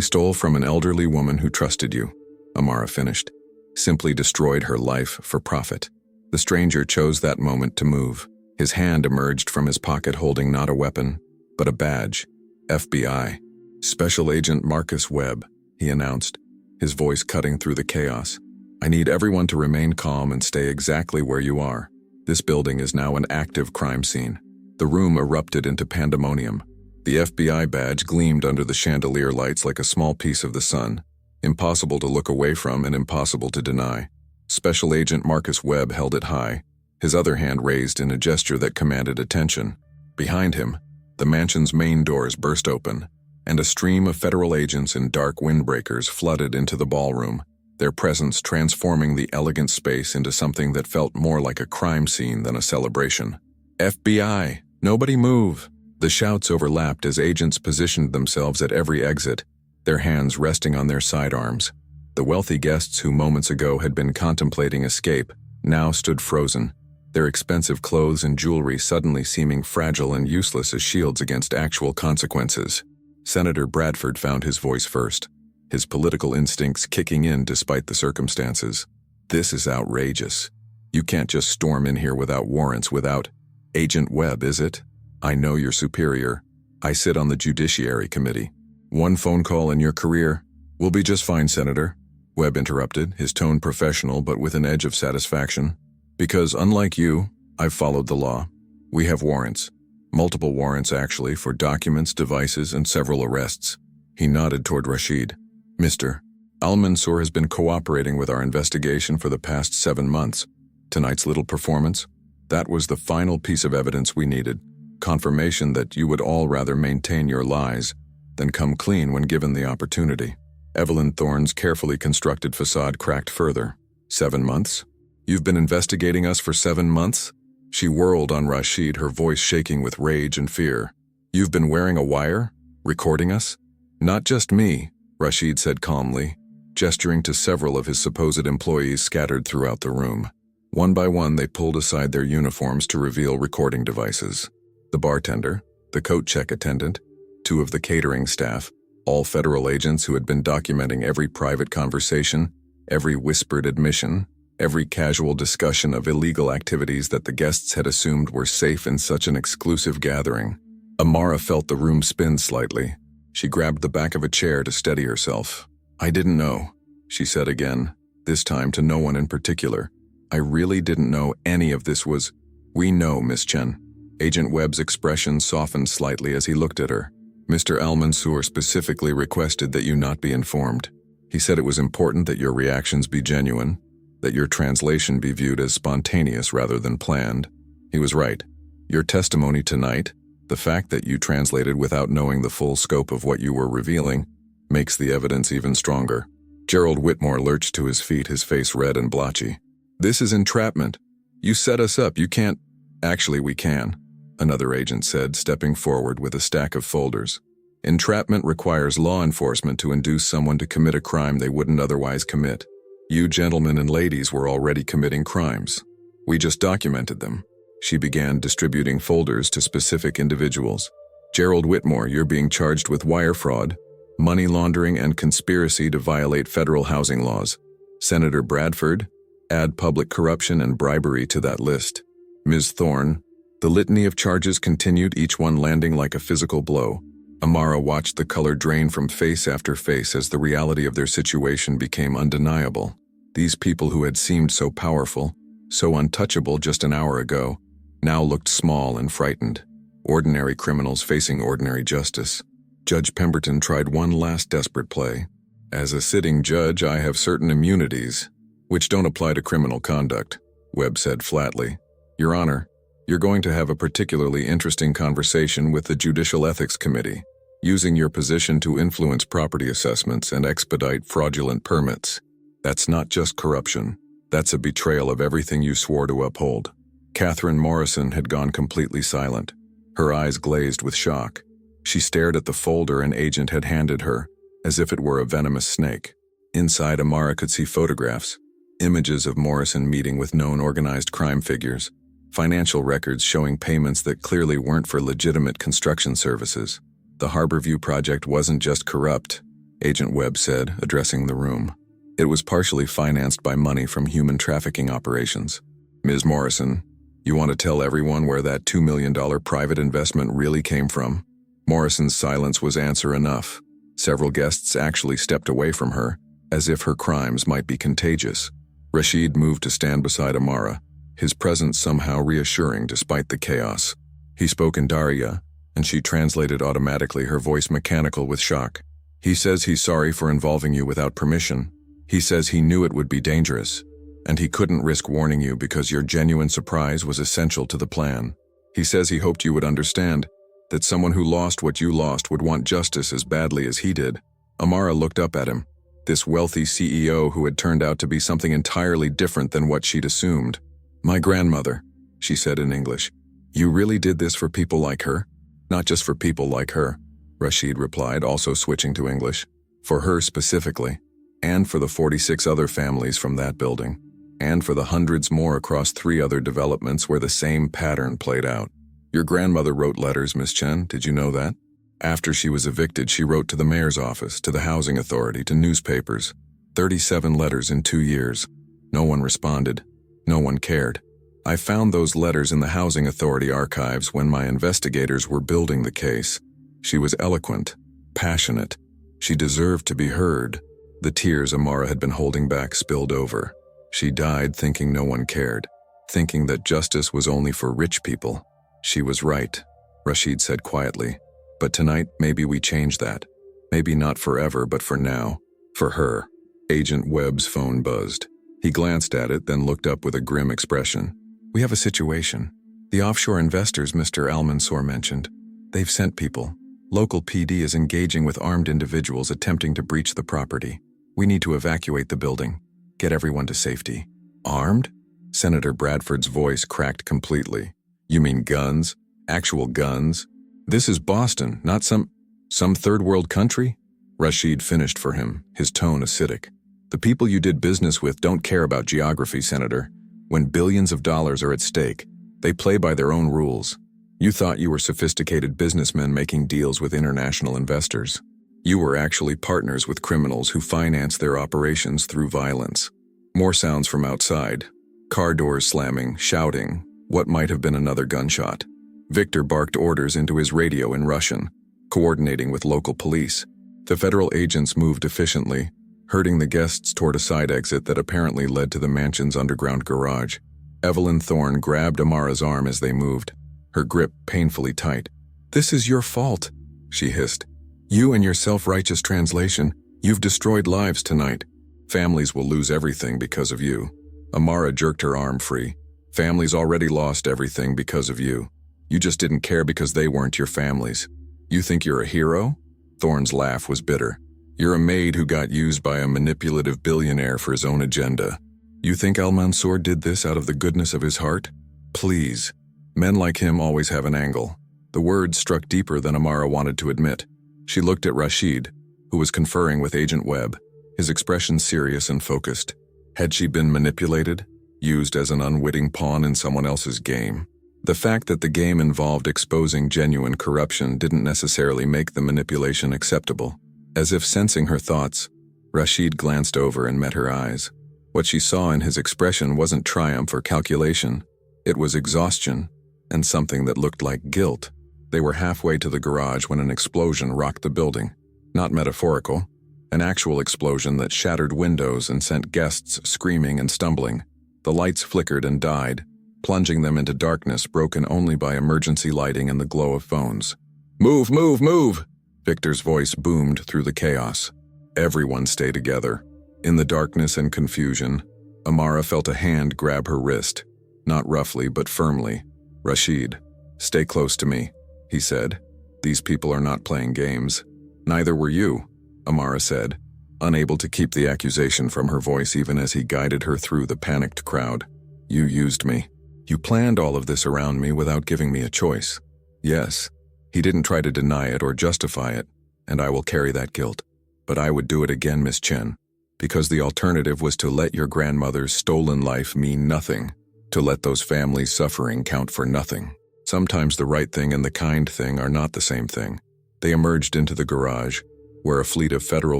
stole from an elderly woman who trusted you, Amara finished. Simply destroyed her life for profit. The stranger chose that moment to move. His hand emerged from his pocket holding not a weapon, but a badge. FBI. Special Agent Marcus Webb, he announced, his voice cutting through the chaos. I need everyone to remain calm and stay exactly where you are. This building is now an active crime scene. The room erupted into pandemonium. The FBI badge gleamed under the chandelier lights like a small piece of the sun. Impossible to look away from and impossible to deny. Special Agent Marcus Webb held it high, his other hand raised in a gesture that commanded attention. Behind him, the mansion's main doors burst open, and a stream of federal agents in dark windbreakers flooded into the ballroom, their presence transforming the elegant space into something that felt more like a crime scene than a celebration. FBI, nobody move! The shouts overlapped as agents positioned themselves at every exit, their hands resting on their sidearms. The wealthy guests who moments ago had been contemplating escape now stood frozen, their expensive clothes and jewelry suddenly seeming fragile and useless as shields against actual consequences. Senator Bradford found his voice first, his political instincts kicking in despite the circumstances. This is outrageous. You can't just storm in here without warrants, without... Agent Webb, is it? I know your superior. I sit on the Judiciary Committee. One phone call in your career? We'll be just fine, Senator. Webb interrupted, his tone professional but with an edge of satisfaction. Because, unlike you, I've followed the law. We have warrants. Multiple warrants, actually, for documents, devices, and several arrests. He nodded toward Rashid. Mr. Al-Mansour has been cooperating with our investigation for the past 7 months. Tonight's little performance, that was the final piece of evidence we needed. Confirmation that you would all rather maintain your lies than come clean when given the opportunity. Evelyn Thorne's carefully constructed facade cracked further. 7 months? You've been investigating us for 7 months? She whirled on Rashid, her voice shaking with rage and fear. You've been wearing a wire? Recording us? Not just me, Rashid said calmly, gesturing to several of his supposed employees scattered throughout the room. One by one, they pulled aside their uniforms to reveal recording devices. The bartender, the coat check attendant, 2 of the catering staff, all federal agents who had been documenting every private conversation, every whispered admission, every casual discussion of illegal activities that the guests had assumed were safe in such an exclusive gathering. Amara felt the room spin slightly. She grabbed the back of a chair to steady herself. I didn't know, she said again, this time to no one in particular. I really didn't know any of this was... We know, Miss Chen. Agent Webb's expression softened slightly as he looked at her. Mr. Al-Mansour specifically requested that you not be informed. He said it was important that your reactions be genuine, that your translation be viewed as spontaneous rather than planned. He was right. Your testimony tonight, the fact that you translated without knowing the full scope of what you were revealing, makes the evidence even stronger. Gerald Whitmore lurched to his feet, his face red and blotchy. This is entrapment. You set us up. You can't... Actually, we can, another agent said, stepping forward with a stack of folders. Entrapment requires law enforcement to induce someone to commit a crime they wouldn't otherwise commit. You gentlemen and ladies were already committing crimes. We just documented them. She began distributing folders to specific individuals. Gerald Whitmore, you're being charged with wire fraud, money laundering, and conspiracy to violate federal housing laws. Senator Bradford, add public corruption and bribery to that list. Ms. Thorne, the litany of charges continued, each one landing like a physical blow. Amara watched the color drain from face after face as the reality of their situation became undeniable. These people who had seemed so powerful, so untouchable just an hour ago, now looked small and frightened. Ordinary criminals facing ordinary justice. Judge Pemberton tried one last desperate play. As a sitting judge, I have certain immunities, which don't apply to criminal conduct, Webb said flatly. Your Honor, you're going to have a particularly interesting conversation with the Judicial Ethics Committee, using your position to influence property assessments and expedite fraudulent permits. That's not just corruption. That's a betrayal of everything you swore to uphold. Catherine Morrison had gone completely silent. Her eyes glazed with shock. She stared at the folder an agent had handed her, as if it were a venomous snake. Inside, Amara could see photographs, images of Morrison meeting with known organized crime figures, financial records showing payments that clearly weren't for legitimate construction services. The Harborview project wasn't just corrupt, Agent Webb said, addressing the room. It was partially financed by money from human trafficking operations. Ms. Morrison, you want to tell everyone where that $2 million private investment really came from? Morrison's silence was answer enough. Several guests actually stepped away from her, as if her crimes might be contagious. Rashid moved to stand beside Amara, his presence somehow reassuring despite the chaos. He spoke in Darya, and she translated automatically, her voice mechanical with shock. He says he's sorry for involving you without permission. He says he knew it would be dangerous, and he couldn't risk warning you because your genuine surprise was essential to the plan. He says he hoped you would understand that someone who lost what you lost would want justice as badly as he did. Amara looked up at him, this wealthy CEO who had turned out to be something entirely different than what she'd assumed. My grandmother, she said in English. You really did this for people like her? Not just for people like her, Rashid replied, also switching to English. For her specifically, and for the 46 other families from that building, and for the hundreds more across 3 other developments where the same pattern played out. Your grandmother wrote letters, Miss Chen, did you know that? After she was evicted, she wrote to the mayor's office, to the housing authority, to newspapers. 37 letters in 2 years. No one responded. No one cared. I found those letters in the housing authority archives when my investigators were building the case. She was eloquent, passionate. She deserved to be heard. The tears Amara had been holding back spilled over. She died thinking no one cared, thinking that justice was only for rich people. She was right, Rashid said quietly. But tonight, maybe we change that. Maybe not forever, but for now. For her. Agent Webb's phone buzzed. He glanced at it, then looked up with a grim expression. We have a situation. The offshore investors Mr. Al-Mansour mentioned. They've sent people. Local PD is engaging with armed individuals attempting to breach the property. We need to evacuate the building. Get everyone to safety. Armed? Senator Bradford's voice cracked completely. You mean guns? Actual guns? This is Boston, not some third world country? Rashid finished for him, his tone acidic. The people you did business with don't care about geography, Senator. When billions of dollars are at stake, they play by their own rules. You thought you were sophisticated businessmen making deals with international investors. You were actually partners with criminals who finance their operations through violence. More sounds from outside. Car doors slamming, shouting, what might have been another gunshot. Victor barked orders into his radio in Russian, coordinating with local police. The federal agents moved efficiently, herding the guests toward a side exit that apparently led to the mansion's underground garage. Evelyn Thorne grabbed Amara's arm as they moved, her grip painfully tight. This is your fault, she hissed. You and your self-righteous translation, you've destroyed lives tonight. Families will lose everything because of you. Amara jerked her arm free. Families already lost everything because of you. You just didn't care because they weren't your families. You think you're a hero? Thorne's laugh was bitter. You're a maid who got used by a manipulative billionaire for his own agenda. You think Al-Mansour did this out of the goodness of his heart? Please. Men like him always have an angle. The words struck deeper than Amara wanted to admit. She looked at Rashid, who was conferring with Agent Webb, his expression serious and focused. Had she been manipulated, used as an unwitting pawn in someone else's game? The fact that the game involved exposing genuine corruption didn't necessarily make the manipulation acceptable. As if sensing her thoughts, Rashid glanced over and met her eyes. What she saw in his expression wasn't triumph or calculation. It was exhaustion, and something that looked like guilt. They were halfway to the garage when an explosion rocked the building. Not metaphorical, an actual explosion that shattered windows and sent guests screaming and stumbling. The lights flickered and died, plunging them into darkness broken only by emergency lighting and the glow of phones. Move, move, move! Victor's voice boomed through the chaos. Everyone stay together. In the darkness and confusion, Amara felt a hand grab her wrist, not roughly but firmly. Rashid, stay close to me, he said. These people are not playing games. Neither were you, Amara said, unable to keep the accusation from her voice even as he guided her through the panicked crowd. You used me. You planned all of this around me without giving me a choice. Yes, he didn't try to deny it or justify it, and I will carry that guilt. But I would do it again, Miss Chen, because the alternative was to let your grandmother's stolen life mean nothing, to let those families' suffering count for nothing. Sometimes the right thing and the kind thing are not the same thing. They emerged into the garage, where a fleet of federal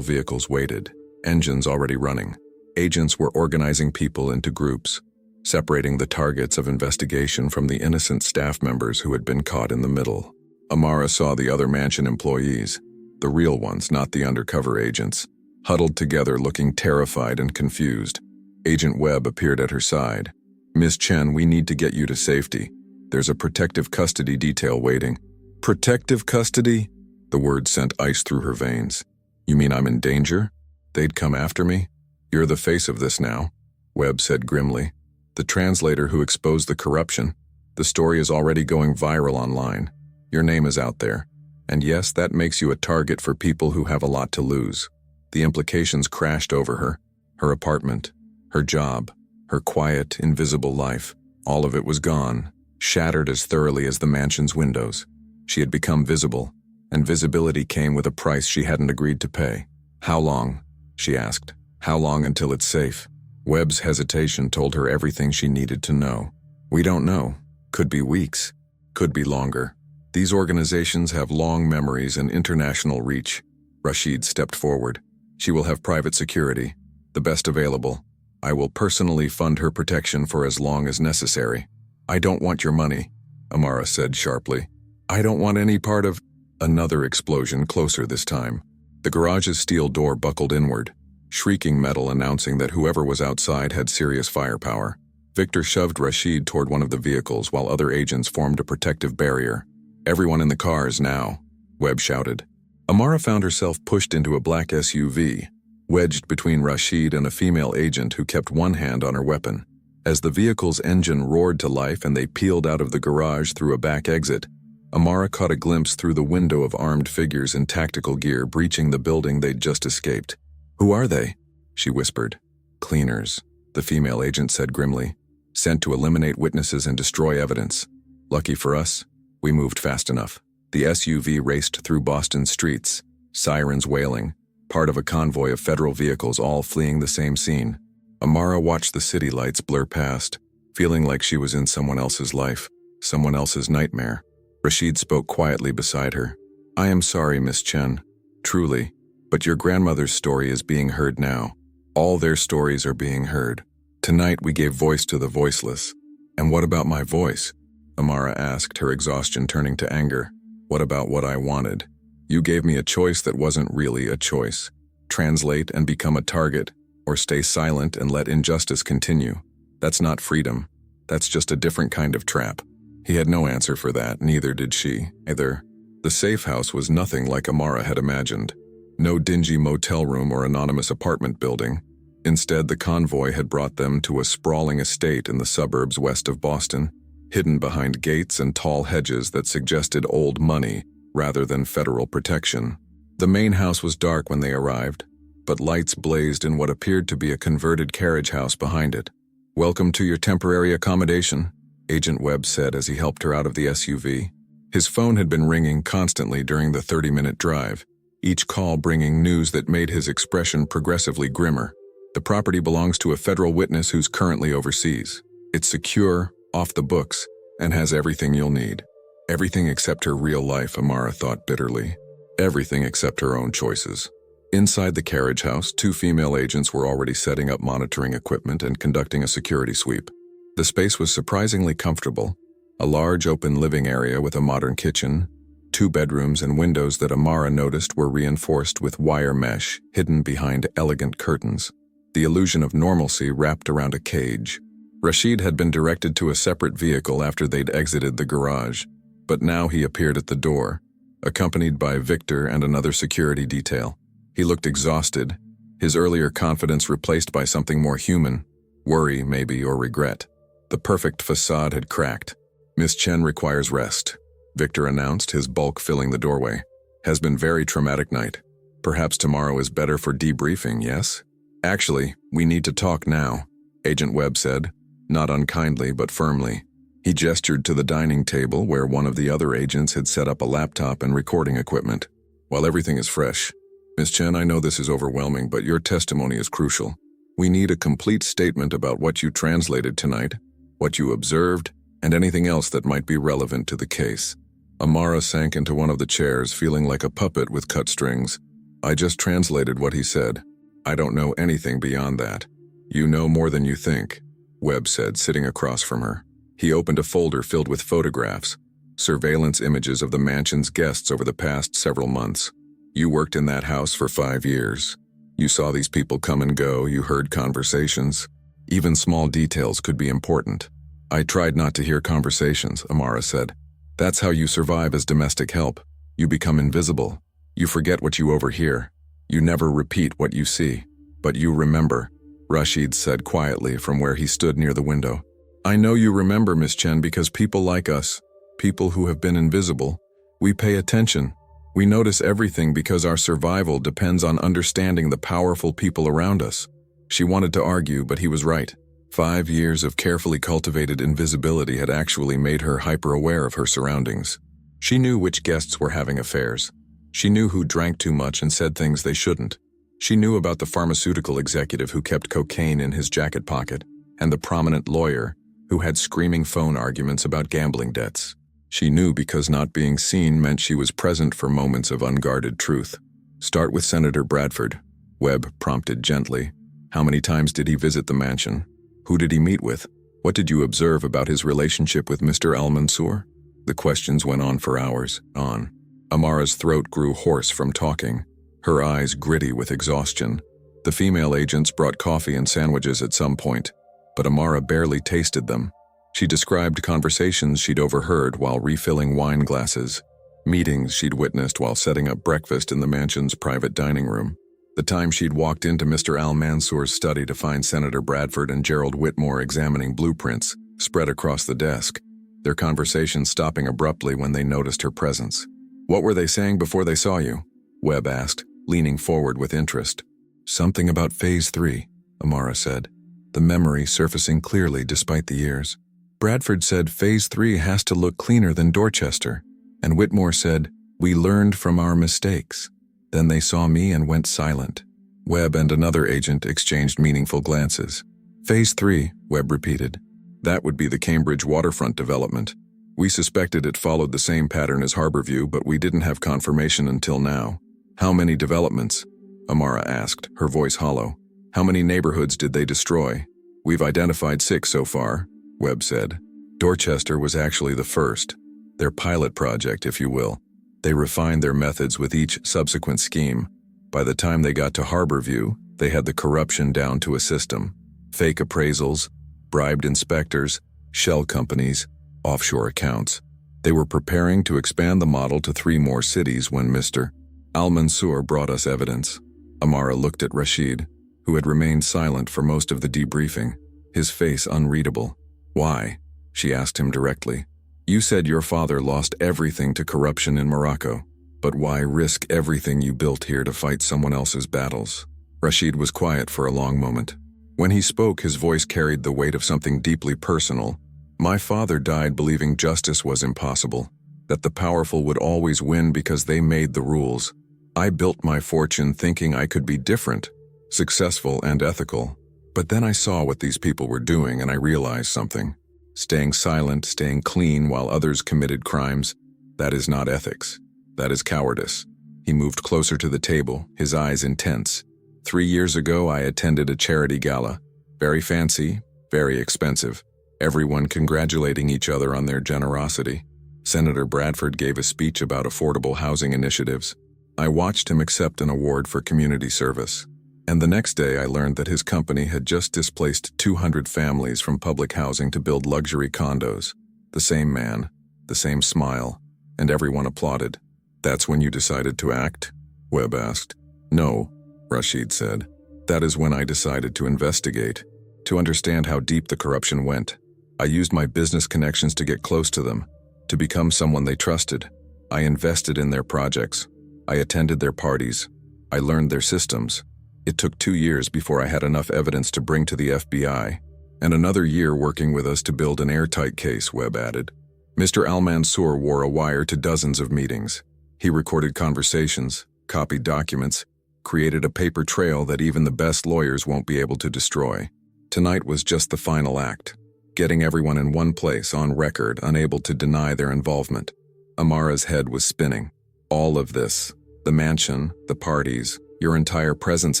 vehicles waited, engines already running. Agents were organizing people into groups, separating the targets of investigation from the innocent staff members who had been caught in the middle. Amara saw the other mansion employees, the real ones, not the undercover agents, huddled together looking terrified and confused. Agent Webb appeared at her side. "Miss Chen, we need to get you to safety. There's a protective custody detail waiting." "Protective custody?" The word sent ice through her veins. "You mean I'm in danger? They'd come after me?" "You're the face of this now," Webb said grimly. "The translator who exposed the corruption. The story is already going viral online. Your name is out there. And yes, that makes you a target for people who have a lot to lose." The implications crashed over her. Her apartment, her job, her quiet, invisible life. All of it was gone, shattered as thoroughly as the mansion's windows. She had become visible, and visibility came with a price she hadn't agreed to pay. "How long?" she asked. "How long until it's safe?" Webb's hesitation told her everything she needed to know. "We don't know. Could be weeks. Could be longer. These organizations have long memories and international reach." Rashid stepped forward. "She will have private security, the best available. I will personally fund her protection for as long as necessary." "I don't want your money," Amara said sharply. "I don't want any part of—" Another explosion closer this time. The garage's steel door buckled inward, shrieking metal announcing that whoever was outside had serious firepower. Victor shoved Rashid toward one of the vehicles while other agents formed a protective barrier. "Everyone in the cars now," Webb shouted. Amara found herself pushed into a black SUV, wedged between Rashid and a female agent who kept one hand on her weapon. As the vehicle's engine roared to life and they peeled out of the garage through a back exit, Amara caught a glimpse through the window of armed figures in tactical gear breaching the building they'd just escaped. "Who are they?" she whispered. "Cleaners," the female agent said grimly. "Sent to eliminate witnesses and destroy evidence. Lucky for us, we moved fast enough." The SUV raced through Boston's streets, sirens wailing, part of a convoy of federal vehicles all fleeing the same scene. Amara watched the city lights blur past, feeling like she was in someone else's life, someone else's nightmare. Rashid spoke quietly beside her. "I am sorry, Miss Chen. Truly. But your grandmother's story is being heard now. All their stories are being heard. Tonight we gave voice to the voiceless." "And what about my voice?" Amara asked, her exhaustion turning to anger. "What about what I wanted? You gave me a choice that wasn't really a choice. Translate and become a target, or stay silent and let injustice continue. That's not freedom. That's just a different kind of trap." He had no answer for that, neither did she, either. The safe house was nothing like Amara had imagined. No dingy motel room or anonymous apartment building. Instead, the convoy had brought them to a sprawling estate in the suburbs west of Boston, hidden behind gates and tall hedges that suggested old money rather than federal protection. The main house was dark when they arrived, but lights blazed in what appeared to be a converted carriage house behind it. "Welcome to your temporary accommodation," Agent Webb said as he helped her out of the SUV. His phone had been ringing constantly during the 30-minute drive, each call bringing news that made his expression progressively grimmer. "The property belongs to a federal witness who's currently overseas. It's secure, off the books, and has everything you'll need." Everything except her real life, Amara thought bitterly. Everything except her own choices. Inside the carriage house, 2 female agents were already setting up monitoring equipment and conducting a security sweep. The space was surprisingly comfortable. A large open living area with a modern kitchen, 2 bedrooms and windows that Amara noticed were reinforced with wire mesh hidden behind elegant curtains. The illusion of normalcy wrapped around a cage. Rashid had been directed to a separate vehicle after they'd exited the garage, but now he appeared at the door, accompanied by Victor and another security detail. He looked exhausted, his earlier confidence replaced by something more human, worry maybe or regret. The perfect facade had cracked. "Miss Chen requires rest," Victor announced, his bulk filling the doorway. "Has been very traumatic night. Perhaps tomorrow is better for debriefing, yes?" "Actually, we need to talk now," Agent Webb said, not unkindly but firmly. He gestured to the dining table where one of the other agents had set up a laptop and recording equipment. While everything is fresh, Miss Chen, I know this is overwhelming, but your testimony is crucial. We need a complete statement about what you translated tonight, what you observed, and anything else that might be relevant to the case. Amara sank into one of the chairs, feeling like a puppet with cut strings. I just translated what he said. I don't know anything beyond that. You know more than you think, Webb said, sitting across from her. He opened a folder filled with photographs, surveillance images of the mansion's guests over the past several months. You worked in that house for 5 years. You saw these people come and go, you heard conversations. Even small details could be important. I tried not to hear conversations, Amara said. That's how you survive as domestic help. You become invisible. You forget what you overhear. You never repeat what you see. But you remember, Rashid said quietly from where he stood near the window. I know you remember, Miss Chen, because people like us, people who have been invisible, we pay attention. We notice everything because our survival depends on understanding the powerful people around us. She wanted to argue, but he was right. 5 years of carefully cultivated invisibility had actually made her hyper-aware of her surroundings. She knew which guests were having affairs. She knew who drank too much and said things they shouldn't. She knew about the pharmaceutical executive who kept cocaine in his jacket pocket, and the prominent lawyer who had screaming phone arguments about gambling debts. She knew because not being seen meant she was present for moments of unguarded truth. Start with Senator Bradford, Webb prompted gently. How many times did he visit the mansion? Who did he meet with? What did you observe about his relationship with Mr. Al-Mansour? The questions went on for hours, on. Amara's throat grew hoarse from talking, her eyes gritty with exhaustion. The female agents brought coffee and sandwiches at some point, but Amara barely tasted them. She described conversations she'd overheard while refilling wine glasses, meetings she'd witnessed while setting up breakfast in the mansion's private dining room, the time she'd walked into Mr. Al-Mansour's study to find Senator Bradford and Gerald Whitmore examining blueprints spread across the desk, their conversation stopping abruptly when they noticed her presence. What were they saying before they saw you? Webb asked, leaning forward with interest. Something about Phase 3, Amara said, the memory surfacing clearly despite the years. Bradford said Phase 3 has to look cleaner than Dorchester, and Whitmore said, we learned from our mistakes. Then they saw me and went silent. Webb and another agent exchanged meaningful glances. Phase 3, Webb repeated. That would be the Cambridge waterfront development. We suspected it followed the same pattern as Harborview, but we didn't have confirmation until now. How many developments? Amara asked, her voice hollow. How many neighborhoods did they destroy? We've identified 6 so far, Webb said. Dorchester was actually the first, their pilot project, if you will. They refined their methods with each subsequent scheme. By the time they got to Harborview, they had the corruption down to a system. Fake appraisals, bribed inspectors, shell companies, offshore accounts. They were preparing to expand the model to 3 more cities when Mr. Al-Mansour brought us evidence. Amara looked at Rashid, who had remained silent for most of the debriefing, his face unreadable. Why? She asked him directly. You said your father lost everything to corruption in Morocco, but why risk everything you built here to fight someone else's battles? Rashid was quiet for a long moment. When he spoke, his voice carried the weight of something deeply personal. My father died believing justice was impossible, that the powerful would always win because they made the rules. I built my fortune thinking I could be different, successful and ethical. But then I saw what these people were doing and I realized something. Staying silent, staying clean while others committed crimes, that is not ethics. That is cowardice. He moved closer to the table, his eyes intense. 3 years ago, I attended a charity gala. Very fancy, very expensive. Everyone congratulating each other on their generosity. Senator Bradford gave a speech about affordable housing initiatives. I watched him accept an award for community service. And the next day I learned that his company had just displaced 200 families from public housing to build luxury condos. The same man, the same smile, and everyone applauded. That's when you decided to act? Webb asked. No, Rashid said. That is when I decided to investigate, to understand how deep the corruption went. I used my business connections to get close to them, to become someone they trusted. I invested in their projects. I attended their parties. I learned their systems. It took 2 years before I had enough evidence to bring to the FBI, And another year working with us to build an airtight case, Webb added. Mr. Al-Mansour wore a wire to dozens of meetings. He recorded conversations, copied documents, created a paper trail that even the best lawyers won't be able to destroy. Tonight was just the final act, getting everyone in one place, on record, unable to deny their involvement. Amara's head was spinning. All of this, the mansion, the parties, your entire presence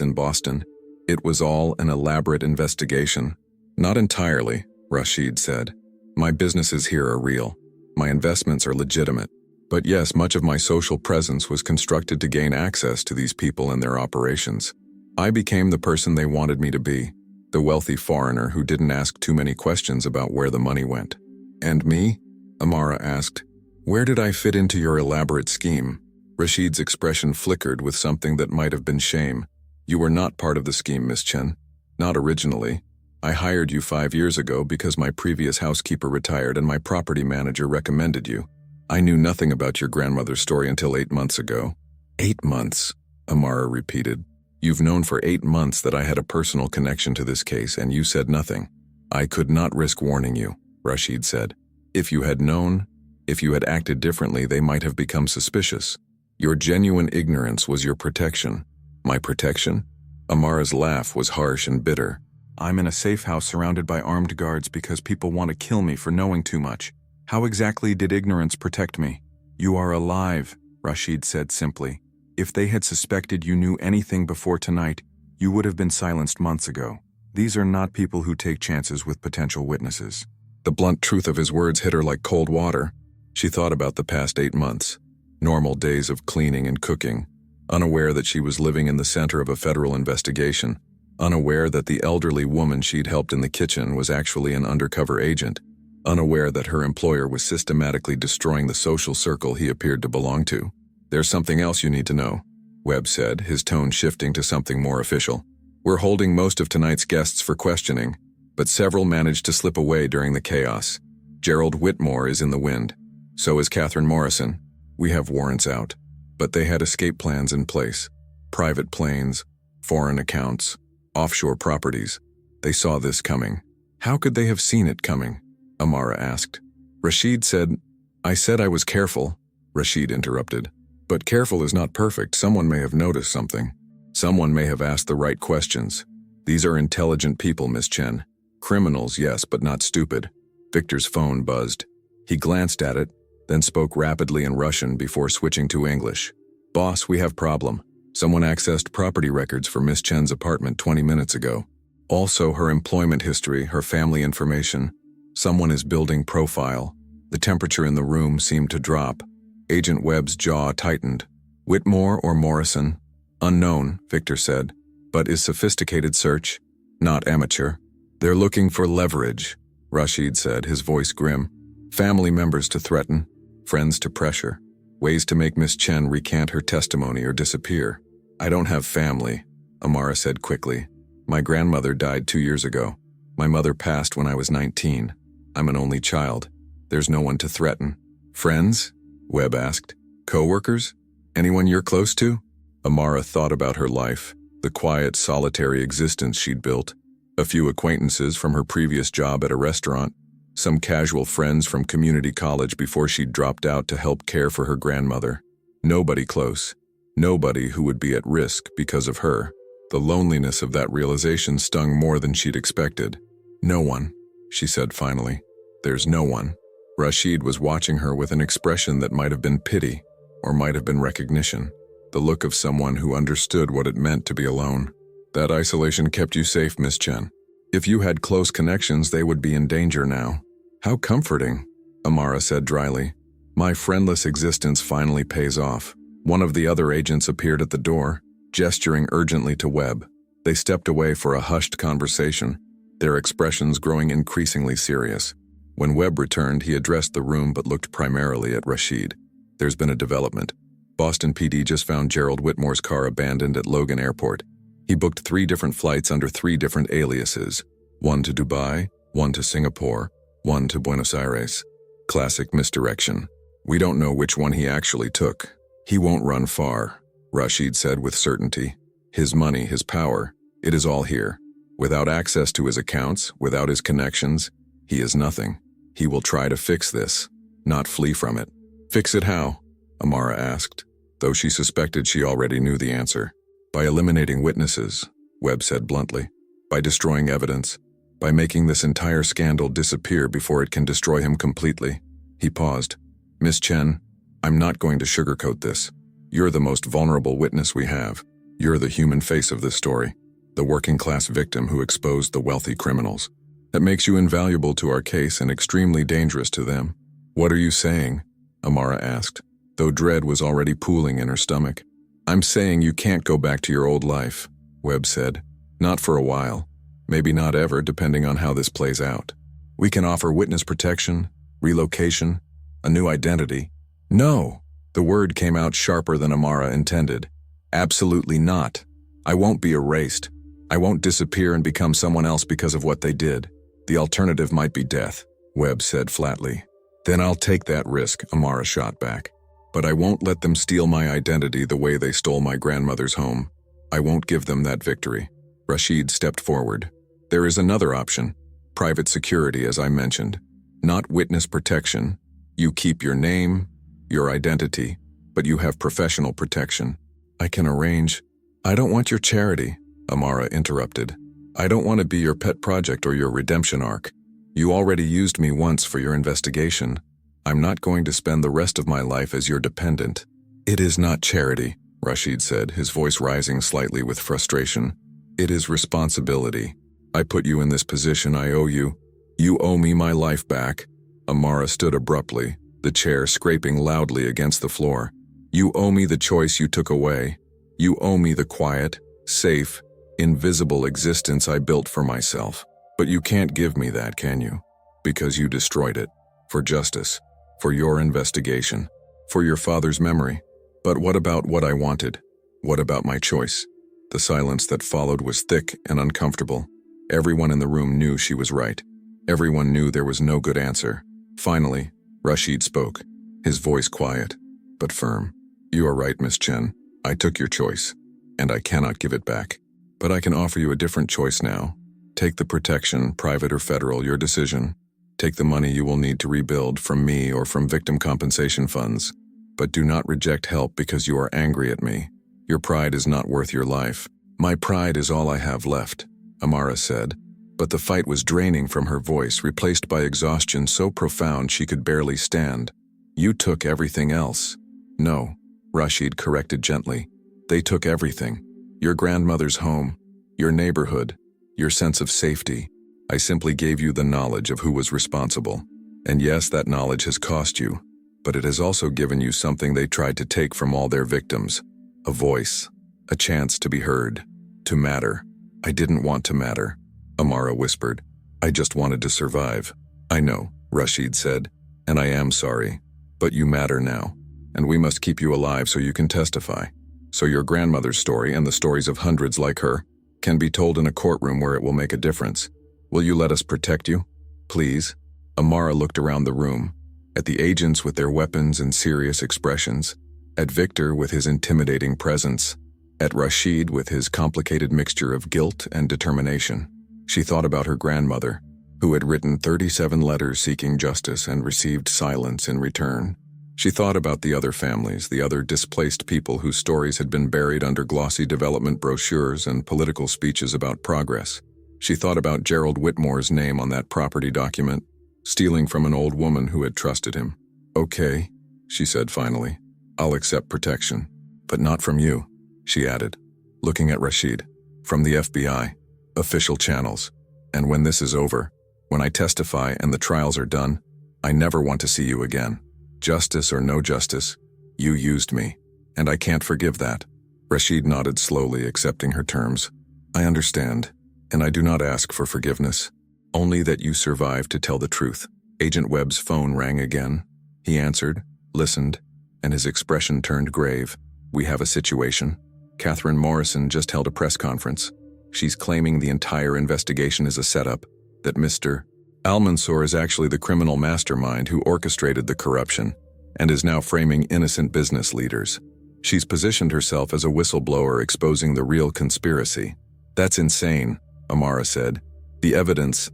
in Boston, it was all an elaborate investigation. Not entirely, Rashid said. My businesses here are real. My investments are legitimate. But yes, much of my social presence was constructed to gain access to these people and their operations. I became the person they wanted me to be, the wealthy foreigner who didn't ask too many questions about where the money went. And me? Amara asked. Where did I fit into your elaborate scheme? Rashid's expression flickered with something that might have been shame. You were not part of the scheme, Miss Chen. Not originally. I hired you 5 years ago because my previous housekeeper retired and my property manager recommended you. I knew nothing about your grandmother's story until 8 months ago. 8 months, Amara repeated. You've known for 8 months that I had a personal connection to this case, and you said nothing. I could not risk warning you, Rashid said. If you had known, if you had acted differently, they might have become suspicious. Your genuine ignorance was your protection. My protection? Amara's laugh was harsh and bitter. I'm in a safe house surrounded by armed guards because people want to kill me for knowing too much. How exactly did ignorance protect me? You are alive, Rashid said simply. If they had suspected you knew anything before tonight, you would have been silenced months ago. These are not people who take chances with potential witnesses. The blunt truth of his words hit her like cold water. She thought about the past 8 months, normal days of cleaning and cooking, unaware that she was living in the center of a federal investigation, unaware that the elderly woman she'd helped in the kitchen was actually an undercover agent, unaware that her employer was systematically destroying the social circle he appeared to belong to. There's something else you need to know, Webb said, his tone shifting to something more official. We're holding most of tonight's guests for questioning, but several managed to slip away during the chaos. Gerald Whitmore is in the wind. So is Catherine Morrison. We have warrants out, but they had escape plans in place. Private planes, foreign accounts, offshore properties. They saw this coming. How could they have seen it coming? Amara asked. Rashid said, I said I was careful, Rashid interrupted. But careful is not perfect. Someone may have noticed something. Someone may have asked the right questions. These are intelligent people, Miss Chen. Criminals, yes, but not stupid. Victor's phone buzzed. He glanced at it, then spoke rapidly in Russian before switching to English. Boss, we have problem. Someone accessed property records for Miss Chen's apartment 20 minutes ago. Also her employment history, her family information. Someone is building profile. The temperature in the room seemed to drop. Agent Webb's jaw tightened. Whitmore or Morrison? Unknown, Victor said. But is sophisticated search? Not amateur. They're looking for leverage, Rashid said, his voice grim. Family members to threaten, friends to pressure, ways to make Miss Chen recant her testimony or disappear. I don't have family, Amara said quickly. My grandmother died 2 years ago. My mother passed when I was 19. I'm an only child. There's no one to threaten. Friends? Webb asked. Co-workers? Anyone you're close to? Amara thought about her life, the quiet, solitary existence she'd built. A few acquaintances from her previous job at a restaurant, some casual friends from community college before she'd dropped out to help care for her grandmother. Nobody close. Nobody who would be at risk because of her. The loneliness of that realization stung more than she'd expected. No one, she said finally. There's no one. Rashid was watching her with an expression that might have been pity, or might have been recognition. The look of someone who understood what it meant to be alone. That isolation kept you safe, Miss Chen. If you had close connections, they would be in danger now. How comforting, Amara said dryly. My friendless existence finally pays off. One of the other agents appeared at the door, gesturing urgently to Webb. They stepped away for a hushed conversation, their expressions growing increasingly serious. When Webb returned, he addressed the room but looked primarily at Rashid. There's been a development. Boston PD just found Gerald Whitmore's car abandoned at Logan Airport. He booked 3 different flights under 3 different aliases. One to Dubai, one to Singapore, one to Buenos Aires. Classic misdirection. We don't know which one he actually took. He won't run far, Rashid said with certainty. His money, his power, it is all here. Without access to his accounts, without his connections, he is nothing. He will try to fix this, not flee from it. Fix it how? Amara asked, though she suspected she already knew the answer. By eliminating witnesses, Webb said bluntly. By destroying evidence. By making this entire scandal disappear before it can destroy him completely. He paused. Miss Chen, I'm not going to sugarcoat this. You're the most vulnerable witness we have. You're the human face of this story. The working-class victim who exposed the wealthy criminals. That makes you invaluable to our case and extremely dangerous to them. What are you saying? Amara asked, though dread was already pooling in her stomach. I'm saying you can't go back to your old life, Webb said. Not for a while. Maybe not ever, depending on how this plays out. We can offer witness protection, relocation, a new identity. No! The word came out sharper than Amara intended. Absolutely not. I won't be erased. I won't disappear and become someone else because of what they did. The alternative might be death, Webb said flatly. Then I'll take that risk, Amara shot back. But I won't let them steal my identity the way they stole my grandmother's home. I won't give them that victory. Rashid stepped forward. There is another option. Private security, as I mentioned. Not witness protection. You keep your name, your identity, but you have professional protection. I can arrange. I don't want your charity, Amara interrupted. I don't want to be your pet project or your redemption arc. You already used me once for your investigation. I'm not going to spend the rest of my life as your dependent. It is not charity, Rashid said, his voice rising slightly with frustration. It is responsibility. I put you in this position. I owe you. You owe me my life back. Amara stood abruptly, the chair scraping loudly against the floor. You owe me the choice you took away. You owe me the quiet, safe, invisible existence I built for myself. But you can't give me that, can you? Because you destroyed it. For justice. For your investigation. For your father's memory. But what about what I wanted? What about my choice? The silence that followed was thick and uncomfortable. Everyone in the room knew she was right. Everyone knew there was no good answer. Finally, Rashid spoke, his voice quiet, but firm. You are right, Miss Chen. I took your choice, and I cannot give it back. But I can offer you a different choice now. Take the protection, private or federal, your decision. Take the money you will need to rebuild from me or from victim compensation funds. But do not reject help because you are angry at me. Your pride is not worth your life. My pride is all I have left, Amara said. But the fight was draining from her voice, replaced by exhaustion so profound she could barely stand. You took everything else. No, Rashid corrected gently. They took everything. Your grandmother's home, your neighborhood, your sense of safety. I simply gave you the knowledge of who was responsible. And yes, that knowledge has cost you, but it has also given you something they tried to take from all their victims. A voice, a chance to be heard, to matter. I didn't want to matter, Amara whispered. I just wanted to survive. I know, Rashid said, and I am sorry. But you matter now, and we must keep you alive so you can testify. So your grandmother's story and the stories of hundreds like her can be told in a courtroom where it will make a difference. Will you let us protect you? Please? Amara looked around the room, at the agents with their weapons and serious expressions, at Victor with his intimidating presence, at Rashid with his complicated mixture of guilt and determination. She thought about her grandmother, who had written 37 letters seeking justice and received silence in return. She thought about the other families, the other displaced people whose stories had been buried under glossy development brochures and political speeches about progress. She thought about Gerald Whitmore's name on that property document, stealing from an old woman who had trusted him. Okay, she said finally. I'll accept protection. But not from you, she added, looking at Rashid. From the FBI, official channels. And when this is over, when I testify and the trials are done, I never want to see you again. Justice or no justice, you used me, and I can't forgive that. Rashid nodded slowly, accepting her terms. I understand, and I do not ask for forgiveness, only that you survived to tell the truth. Agent Webb's phone rang again. He answered, listened, and his expression turned grave. We have a situation. Catherine Morrison just held a press conference. She's claiming the entire investigation is a setup, that Mr. Al-Mansour is actually the criminal mastermind who orchestrated the corruption and is now framing innocent business leaders. She's positioned herself as a whistleblower exposing the real conspiracy. That's insane, Amara said. The evidence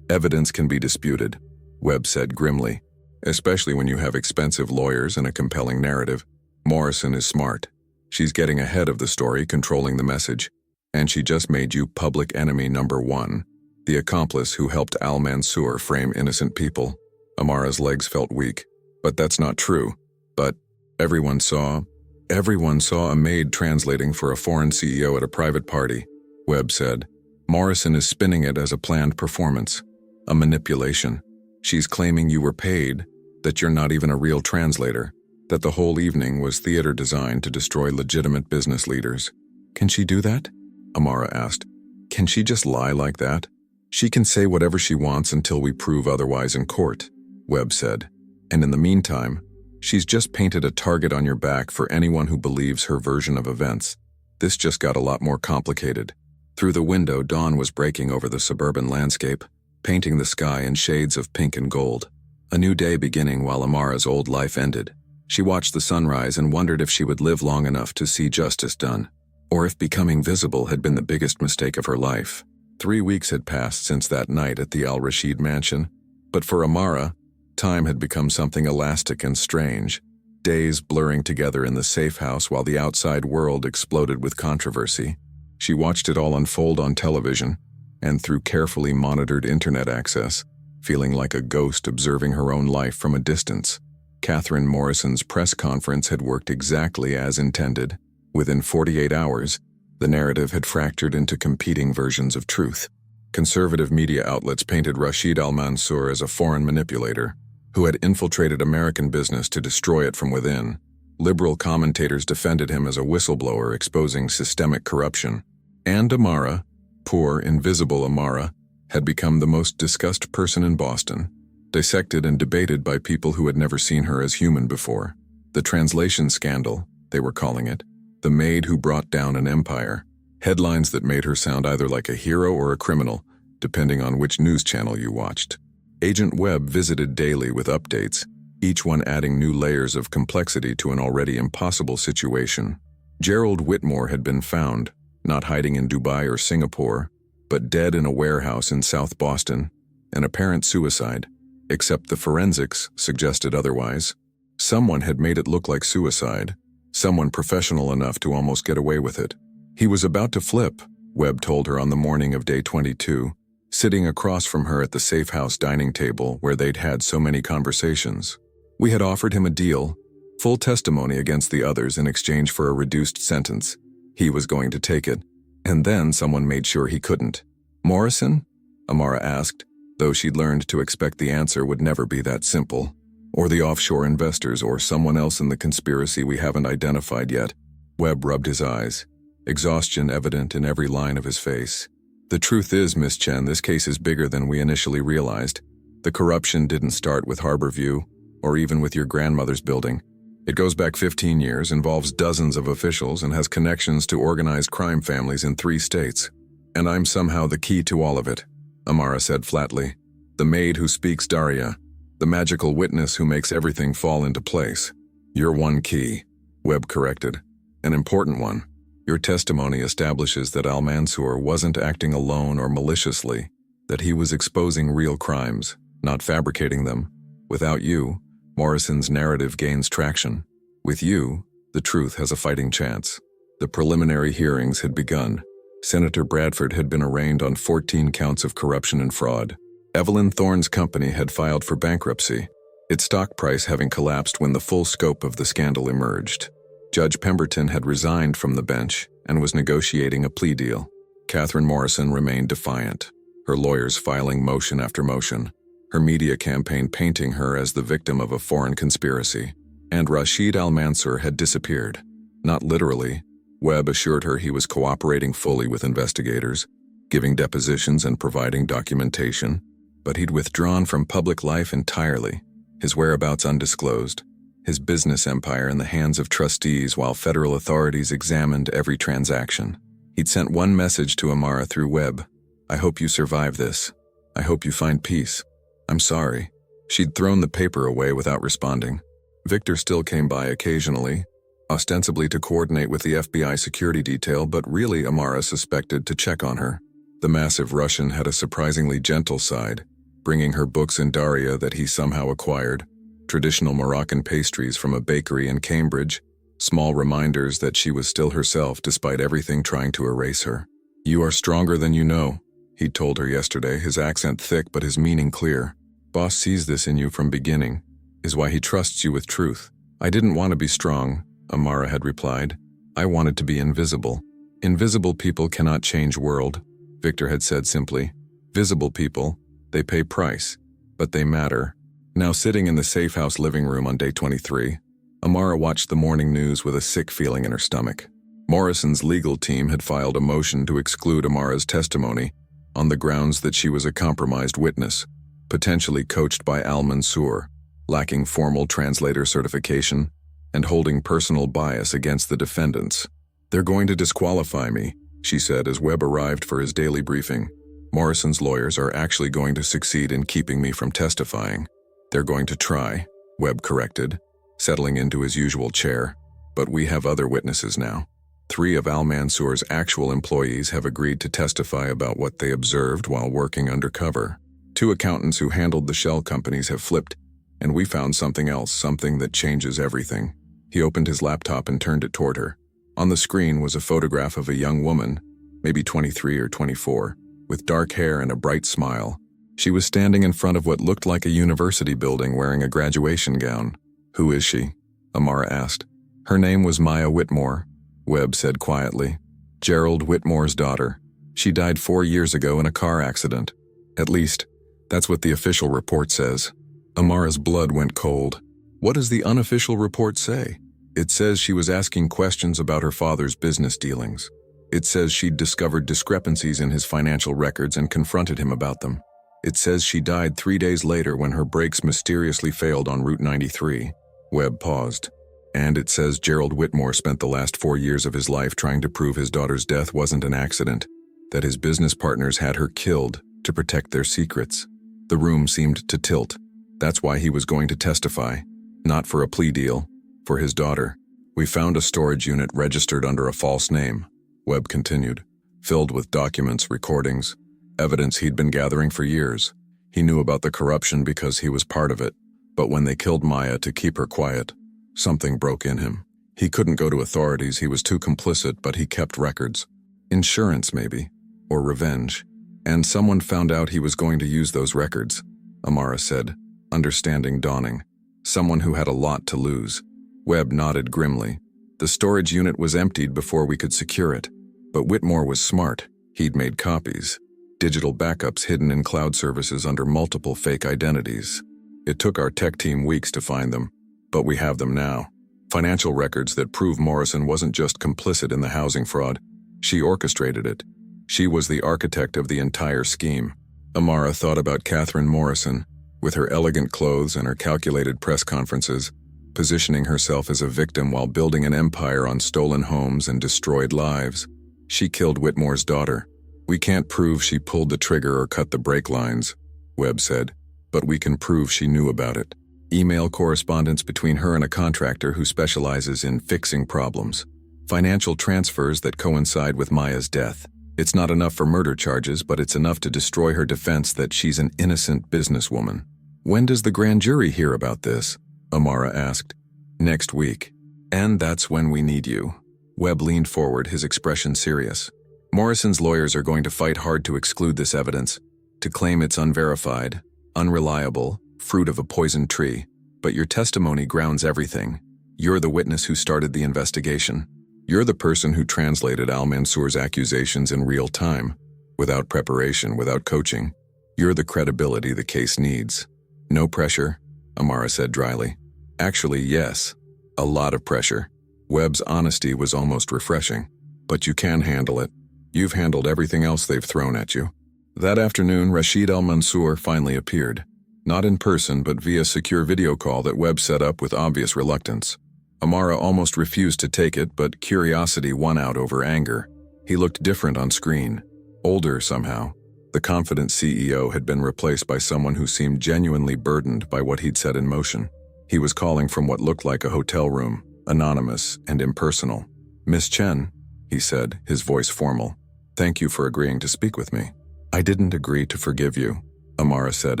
can be disputed, Webb said grimly, especially when you have expensive lawyers and a compelling narrative. Morrison is smart. She's getting ahead of the story, controlling the message, and she just made you public enemy number one, the accomplice who helped Al Mansour frame innocent people. Amara's legs felt weak. But that's not true. But everyone saw a maid translating for a foreign CEO at a private party, Webb said. Morrison is spinning it as a planned performance, a manipulation. She's claiming you were paid, that you're not even a real translator, that the whole evening was theater designed to destroy legitimate business leaders. Can she do that? Amara asked. Can she just lie like that? She can say whatever she wants until we prove otherwise in court, Webb said. And in the meantime, she's just painted a target on your back for anyone who believes her version of events. This just got a lot more complicated. Through the window, dawn was breaking over the suburban landscape, painting the sky in shades of pink and gold. A new day beginning while Amara's old life ended. She watched the sunrise and wondered if she would live long enough to see justice done, or if becoming visible had been the biggest mistake of her life. 3 weeks had passed since that night at the Al-Rashid mansion, but for Amara, time had become something elastic and strange, days blurring together in the safe house while the outside world exploded with controversy. She watched it all unfold on television, and through carefully monitored internet access, feeling like a ghost observing her own life from a distance. Catherine Morrison's press conference had worked exactly as intended. Within 48 hours, the narrative had fractured into competing versions of truth. Conservative media outlets painted Rashid al-Mansour as a foreign manipulator who had infiltrated American business to destroy it from within. Liberal commentators defended him as a whistleblower exposing systemic corruption. And Amara, poor, invisible Amara, had become the most discussed person in Boston, dissected and debated by people who had never seen her as human before. The translation scandal, they were calling it, the maid who brought down an empire. Headlines that made her sound either like a hero or a criminal, depending on which news channel you watched. Agent Webb visited daily with updates, each one adding new layers of complexity to an already impossible situation. Gerald Whitmore had been found, not hiding in Dubai or Singapore, but dead in a warehouse in South Boston, an apparent suicide, except the forensics suggested otherwise. Someone had made it look like suicide, someone professional enough to almost get away with it. He was about to flip, Webb told her on the morning of day 22, sitting across from her at the safe house dining table where they'd had so many conversations. We had offered him a deal, full testimony against the others in exchange for a reduced sentence. He was going to take it, and then someone made sure he couldn't. Morrison? Amara asked, though she'd learned to expect the answer would never be that simple. Or the offshore investors or someone else in the conspiracy we haven't identified yet. Webb rubbed his eyes, exhaustion evident in every line of his face. The truth is, Miss Chen, this case is bigger than we initially realized. The corruption didn't start with Harborview, or even with your grandmother's building. It goes back 15 years, involves dozens of officials, and has connections to organized crime families in 3 states. And I'm somehow the key to all of it, Amara said flatly. The maid who speaks Daria, the magical witness who makes everything fall into place. You're one key, Webb corrected. An important one. Your testimony establishes that Al-Mansour wasn't acting alone or maliciously, that he was exposing real crimes, not fabricating them. Without you, Morrison's narrative gains traction. With you, the truth has a fighting chance. The preliminary hearings had begun. Senator Bradford had been arraigned on 14 counts of corruption and fraud. Evelyn Thorne's company had filed for bankruptcy, its stock price having collapsed when the full scope of the scandal emerged. Judge Pemberton had resigned from the bench and was negotiating a plea deal. Catherine Morrison remained defiant, her lawyers filing motion after motion, her media campaign painting her as the victim of a foreign conspiracy. And Rashid al-Mansour had disappeared. Not literally. Webb assured her he was cooperating fully with investigators, giving depositions and providing documentation, but he'd withdrawn from public life entirely, his whereabouts undisclosed, his business empire in the hands of trustees while federal authorities examined every transaction. He'd sent one message to Amara through Webb: I hope you survive this. I hope you find peace. I'm sorry. She'd thrown the paper away without responding. Victor still came by occasionally, ostensibly to coordinate with the FBI security detail, but really Amara suspected to check on her. The massive Russian had a surprisingly gentle side, bringing her books and Daria that he somehow acquired, traditional Moroccan pastries from a bakery in Cambridge, small reminders that she was still herself despite everything trying to erase her. "You are stronger than you know," he told her yesterday, his accent thick but his meaning clear. "Boss sees this in you from beginning, is why he trusts you with truth." "I didn't want to be strong," Amara had replied. "I wanted to be invisible." "Invisible people cannot change world," Victor had said simply. "Visible people, they pay price, but they matter." Now sitting in the safe house living room on day 23, Amara watched the morning news with a sick feeling in her stomach. Morrison's legal team had filed a motion to exclude Amara's testimony on the grounds that she was a compromised witness, potentially coached by Al Mansour, lacking formal translator certification, and holding personal bias against the defendants. "They're going to disqualify me," she said as Webb arrived for his daily briefing. "Morrison's lawyers are actually going to succeed in keeping me from testifying." "They're going to try," Webb corrected, settling into his usual chair. "But we have other witnesses now. 3 of Al Mansour's actual employees have agreed to testify about what they observed while working undercover. 2 accountants who handled the shell companies have flipped, and we found something else, something that changes everything." He opened his laptop and turned it toward her. On the screen was a photograph of a young woman, maybe 23 or 24, with dark hair and a bright smile. She was standing in front of what looked like a university building wearing a graduation gown. "Who is she?" Amara asked. "Her name was Maya Whitmore," Webb said quietly. "Gerald Whitmore's daughter. She died 4 years ago in a car accident. At least, that's what the official report says." Amara's blood went cold. "What does the unofficial report say?" "It says she was asking questions about her father's business dealings. It says she'd discovered discrepancies in his financial records and confronted him about them. It says she died 3 days later when her brakes mysteriously failed on Route 93. Webb paused. "And it says Gerald Whitmore spent the last 4 years of his life trying to prove his daughter's death wasn't an accident, that his business partners had her killed to protect their secrets." The room seemed to tilt. That's why he was going to testify. Not for a plea deal, for his daughter. "We found a storage unit registered under a false name," Webb continued, "filled with documents, recordings, evidence he'd been gathering for years. He knew about the corruption because he was part of it, but when they killed Maya to keep her quiet, something broke in him. He couldn't go to authorities, he was too complicit, but he kept records. Insurance, maybe, or revenge. And someone found out he was going to use those records," Amara said, understanding dawning. "Someone who had a lot to lose." Webb nodded grimly. "The storage unit was emptied before we could secure it. But Whitmore was smart. He'd made copies. Digital backups hidden in cloud services under multiple fake identities. It took our tech team weeks to find them, but we have them now. Financial records that prove Morrison wasn't just complicit in the housing fraud. She orchestrated it. She was the architect of the entire scheme." Amara thought about Catherine Morrison, with her elegant clothes and her calculated press conferences, positioning herself as a victim while building an empire on stolen homes and destroyed lives. "She killed Whitmore's daughter. We can't prove she pulled the trigger or cut the brake lines," Webb said, "but we can prove she knew about it. Email correspondence between her and a contractor who specializes in fixing problems. Financial transfers that coincide with Maya's death. It's not enough for murder charges, but it's enough to destroy her defense that she's an innocent businesswoman." "When does the grand jury hear about this?" Amara asked. "Next week. And that's when we need you." Webb leaned forward, his expression serious. "Morrison's lawyers are going to fight hard to exclude this evidence, to claim it's unverified, unreliable, fruit of a poisoned tree. But your testimony grounds everything. You're the witness who started the investigation. You're the person who translated Al Mansour's accusations in real time, without preparation, without coaching. You're the credibility the case needs." "No pressure," Amara said dryly. "Actually, yes. A lot of pressure." Webb's honesty was almost refreshing. "But you can handle it. You've handled everything else they've thrown at you." That afternoon, Rashid Al Mansour finally appeared. Not in person, but via secure video call that Webb set up with obvious reluctance. Amara almost refused to take it, but curiosity won out over anger. He looked different on screen. Older somehow. The confident CEO had been replaced by someone who seemed genuinely burdened by what he'd set in motion. He was calling from what looked like a hotel room, anonymous and impersonal. "Miss Chen," he said, his voice formal. Thank you for agreeing to speak with me. I didn't agree to forgive you, Amara said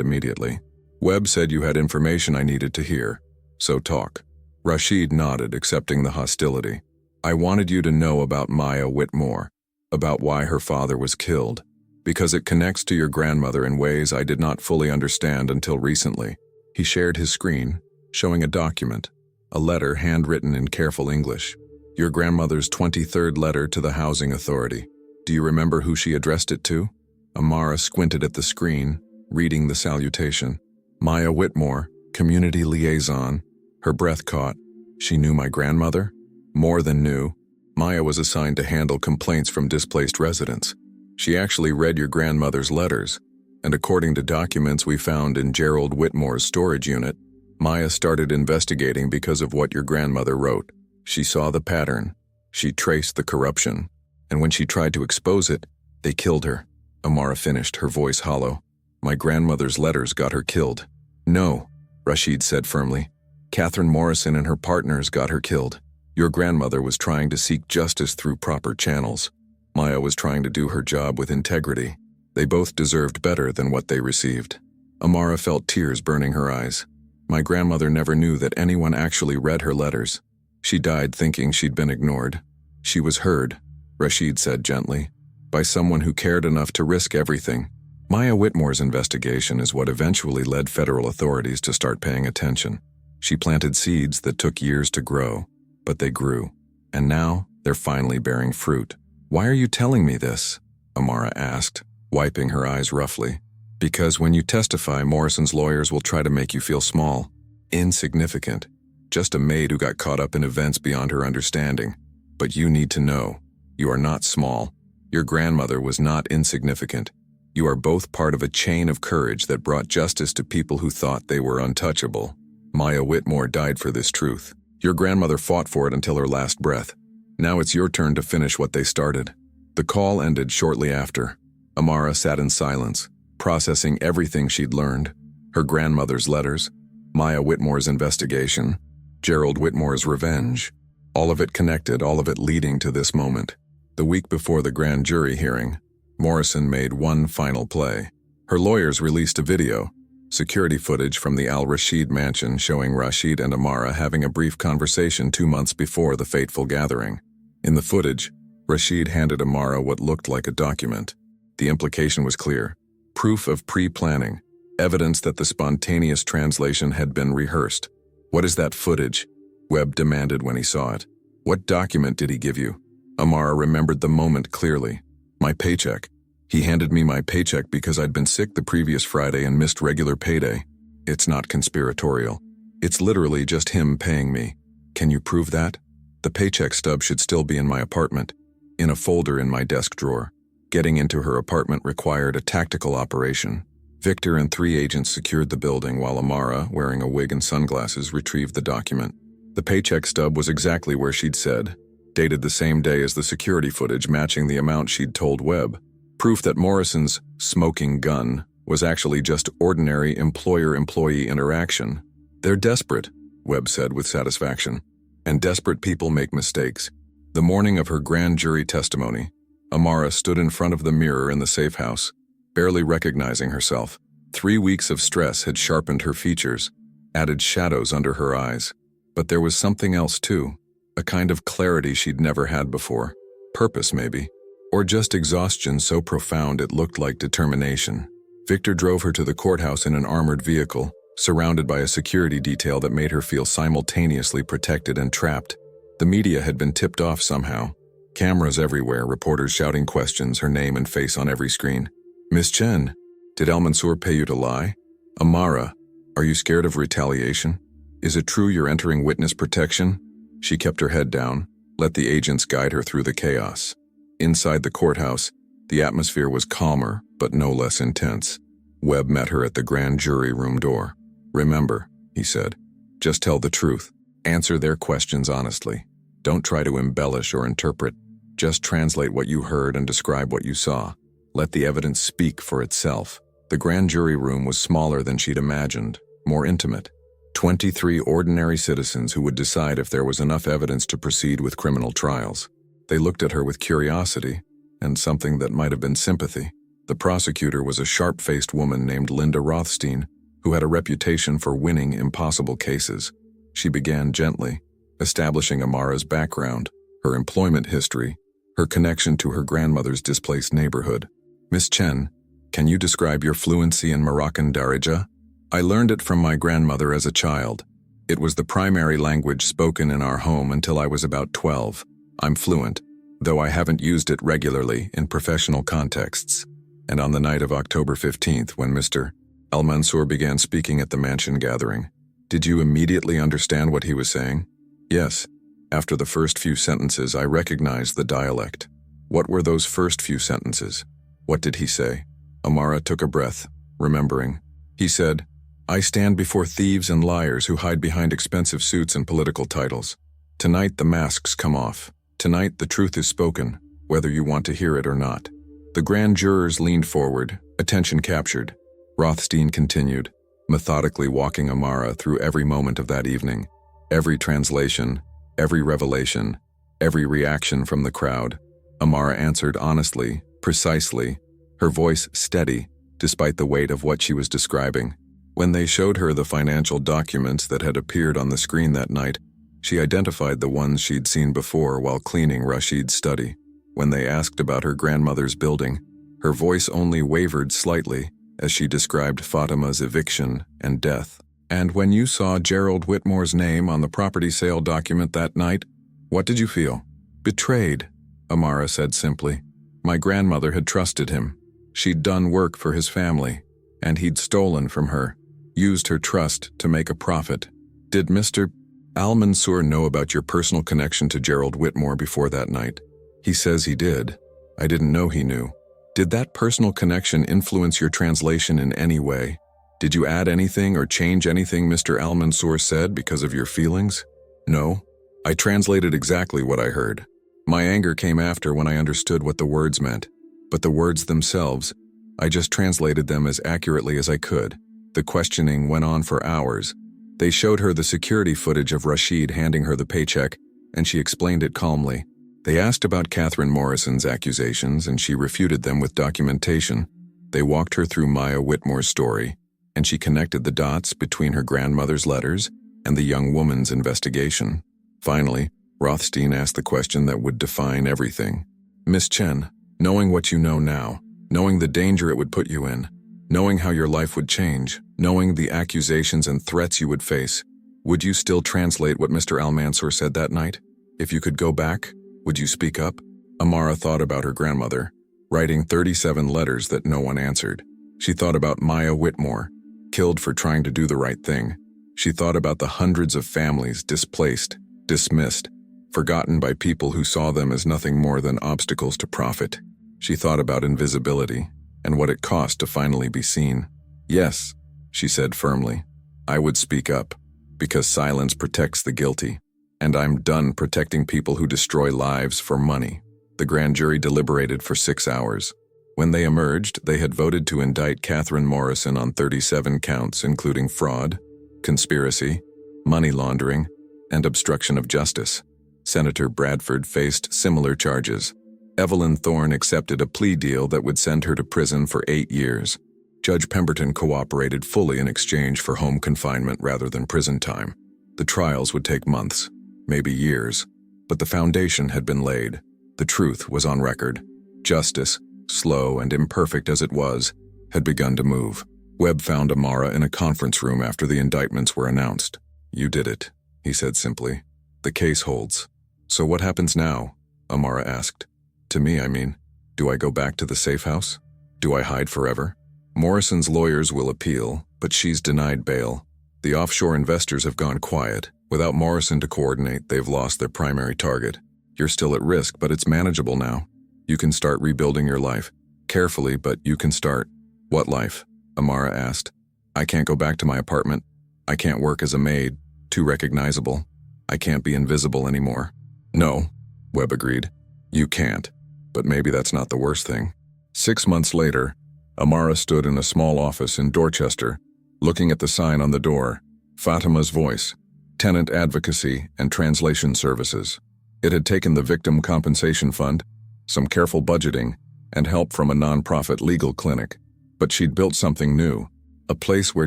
immediately. Webb said you had information I needed to hear, so talk. Rashid nodded, accepting the hostility. I wanted you to know about Maya Whitmore, about why her father was killed, because it connects to your grandmother in ways I did not fully understand until recently. He shared his screen, showing a document, a letter handwritten in careful English. Your grandmother's 23rd letter to the Housing Authority. Do you remember who she addressed it to? Amara squinted at the screen, reading the salutation. Maya Whitmore, Community Liaison. Her breath caught. She knew my grandmother? More than knew. Maya was assigned to handle complaints from displaced residents. She actually read your grandmother's letters, and according to documents we found in Gerald Whitmore's storage unit, Maya started investigating because of what your grandmother wrote. She saw the pattern. She traced the corruption. And when she tried to expose it, they killed her. Amara finished, her voice hollow. My grandmother's letters got her killed. No, Rashid said firmly. Catherine Morrison and her partners got her killed. Your grandmother was trying to seek justice through proper channels. Maya was trying to do her job with integrity. They both deserved better than what they received. Amara felt tears burning her eyes. My grandmother never knew that anyone actually read her letters. She died thinking she'd been ignored. She was heard, Rashid said gently, by someone who cared enough to risk everything. Maya Whitmore's investigation is what eventually led federal authorities to start paying attention. She planted seeds that took years to grow, but they grew. And now, they're finally bearing fruit. Why are you telling me this? Amara asked, wiping her eyes roughly. Because when you testify, Morrison's lawyers will try to make you feel small, insignificant, just a maid who got caught up in events beyond her understanding. But you need to know, you are not small. Your grandmother was not insignificant. You are both part of a chain of courage that brought justice to people who thought they were untouchable. Maya Whitmore died for this truth. Your grandmother fought for it until her last breath. Now it's your turn to finish what they started. The call ended shortly after. Amara sat in silence, processing everything she'd learned. Her grandmother's letters, Maya Whitmore's investigation, Gerald Whitmore's revenge. All of it connected, all of it leading to this moment. The week before the grand jury hearing, Morrison made one final play. Her lawyers released a video, security footage from the Al-Rashid mansion showing Rashid and Amara having a brief conversation 2 months before the fateful gathering. In the footage, Rashid handed Amara what looked like a document. The implication was clear. Proof of pre-planning, evidence that the spontaneous translation had been rehearsed. What is that footage? Webb demanded when he saw it. What document did he give you? Amara remembered the moment clearly. My paycheck. He handed me my paycheck because I'd been sick the previous Friday and missed regular payday. It's not conspiratorial. It's literally just him paying me. Can you prove that? The paycheck stub should still be in my apartment, in a folder in my desk drawer. Getting into her apartment required a tactical operation. Victor and 3 agents secured the building while Amara, wearing a wig and sunglasses, retrieved the document. The paycheck stub was exactly where she'd said, dated the same day as the security footage matching the amount she'd told Webb. Proof that Morrison's smoking gun was actually just ordinary employer-employee interaction. They're desperate, Webb said with satisfaction. And desperate people make mistakes. The morning of her grand jury testimony, Amara stood in front of the mirror in the safe house, barely recognizing herself. 3 weeks of stress had sharpened her features, added shadows under her eyes. But there was something else too, a kind of clarity she'd never had before. Purpose, maybe. Or just exhaustion so profound it looked like determination. Victor drove her to the courthouse in an armored vehicle, surrounded by a security detail that made her feel simultaneously protected and trapped. The media had been tipped off somehow. Cameras everywhere, reporters shouting questions, her name and face on every screen. Miss Chen, did El Mansour pay you to lie? Amara, are you scared of retaliation? Is it true you're entering witness protection? She kept her head down, let the agents guide her through the chaos. Inside the courthouse, the atmosphere was calmer, but no less intense. Webb met her at the grand jury room door. Remember, he said, just tell the truth. Answer their questions honestly. Don't try to embellish or interpret. Just translate what you heard and describe what you saw. Let the evidence speak for itself. The grand jury room was smaller than she'd imagined, more intimate. 23 ordinary citizens who would decide if there was enough evidence to proceed with criminal trials. They looked at her with curiosity, and something that might have been sympathy. The prosecutor was a sharp-faced woman named Linda Rothstein, who had a reputation for winning impossible cases. She began gently, establishing Amara's background, her employment history, her connection to her grandmother's displaced neighborhood. "Miss Chen, can you describe your fluency in Moroccan Darija?" "I learned it from my grandmother as a child. It was the primary language spoken in our home until I was about 12. I'm fluent, though I haven't used it regularly in professional contexts." And on the night of October 15th, when Mr. Al-Mansour began speaking at the mansion gathering, did you immediately understand what he was saying? "Yes. After the first few sentences, I recognized the dialect." "What were those first few sentences? What did he say?" Amara took a breath, remembering. "He said, 'I stand before thieves and liars who hide behind expensive suits and political titles. Tonight the masks come off. Tonight the truth is spoken, whether you want to hear it or not.'" The grand jurors leaned forward, attention captured. Rothstein continued, methodically walking Amara through every moment of that evening, every translation, every revelation, every reaction from the crowd. Amara answered honestly, precisely, her voice steady, despite the weight of what she was describing. When they showed her the financial documents that had appeared on the screen that night, she identified the ones she'd seen before while cleaning Rashid's study. When they asked about her grandmother's building, her voice only wavered slightly as she described Fatima's eviction and death. "And when you saw Gerald Whitmore's name on the property sale document that night, what did you feel?" "Betrayed," Amara said simply. "My grandmother had trusted him. She'd done work for his family, and he'd stolen from her, used her trust to make a profit." "Did Mr. Al-Mansour know about your personal connection to Gerald Whitmore before that night?" "He says he did. I didn't know he knew." "Did that personal connection influence your translation in any way? Did you add anything or change anything Mr. Al-Mansour said because of your feelings?" "No. I translated exactly what I heard. My anger came after when I understood what the words meant. But the words themselves, I just translated them as accurately as I could." The questioning went on for hours. They showed her the security footage of Rashid handing her the paycheck, and she explained it calmly. They asked about Catherine Morrison's accusations, and she refuted them with documentation. They walked her through Maya Whitmore's story, and she connected the dots between her grandmother's letters and the young woman's investigation. Finally, Rothstein asked the question that would define everything. "Miss Chen, knowing what you know now, knowing the danger it would put you in, knowing how your life would change, knowing the accusations and threats you would face, would you still translate what Mr. Al-Mansour said that night? If you could go back, would you speak up?" Amara thought about her grandmother, writing 37 letters that no one answered. She thought about Maya Whitmore, killed for trying to do the right thing. She thought about the hundreds of families displaced, dismissed, forgotten by people who saw them as nothing more than obstacles to profit. She thought about invisibility and what it cost to finally be seen. "Yes," she said firmly, "I would speak up, because silence protects the guilty. And I'm done protecting people who destroy lives for money." The grand jury deliberated for 6 hours. When they emerged, they had voted to indict Catherine Morrison on 37 counts, including fraud, conspiracy, money laundering, and obstruction of justice. Senator Bradford faced similar charges. Evelyn Thorne accepted a plea deal that would send her to prison for 8 years. Judge Pemberton cooperated fully in exchange for home confinement rather than prison time. The trials would take months, maybe years, but the foundation had been laid. The truth was on record. Justice, slow and imperfect as it was, had begun to move. Webb found Amara in a conference room after the indictments were announced. "You did it," he said simply. "The case holds." "So what happens now?" Amara asked. "To me, I mean. Do I go back to the safe house? Do I hide forever?" "Morrison's lawyers will appeal, but she's denied bail. The offshore investors have gone quiet. Without Morrison to coordinate, they've lost their primary target. You're still at risk, but it's manageable now. You can start rebuilding your life. Carefully, but you can start." "What life?" Amara asked. "I can't go back to my apartment. I can't work as a maid, too recognizable. I can't be invisible anymore." "No," Webb agreed. "You can't. But maybe that's not the worst thing." 6 months later, Amara stood in a small office in Dorchester, looking at the sign on the door, Fatima's Voice, Tenant Advocacy and Translation Services. It had taken the Victim Compensation Fund, some careful budgeting, and help from a nonprofit legal clinic. But she'd built something new, a place where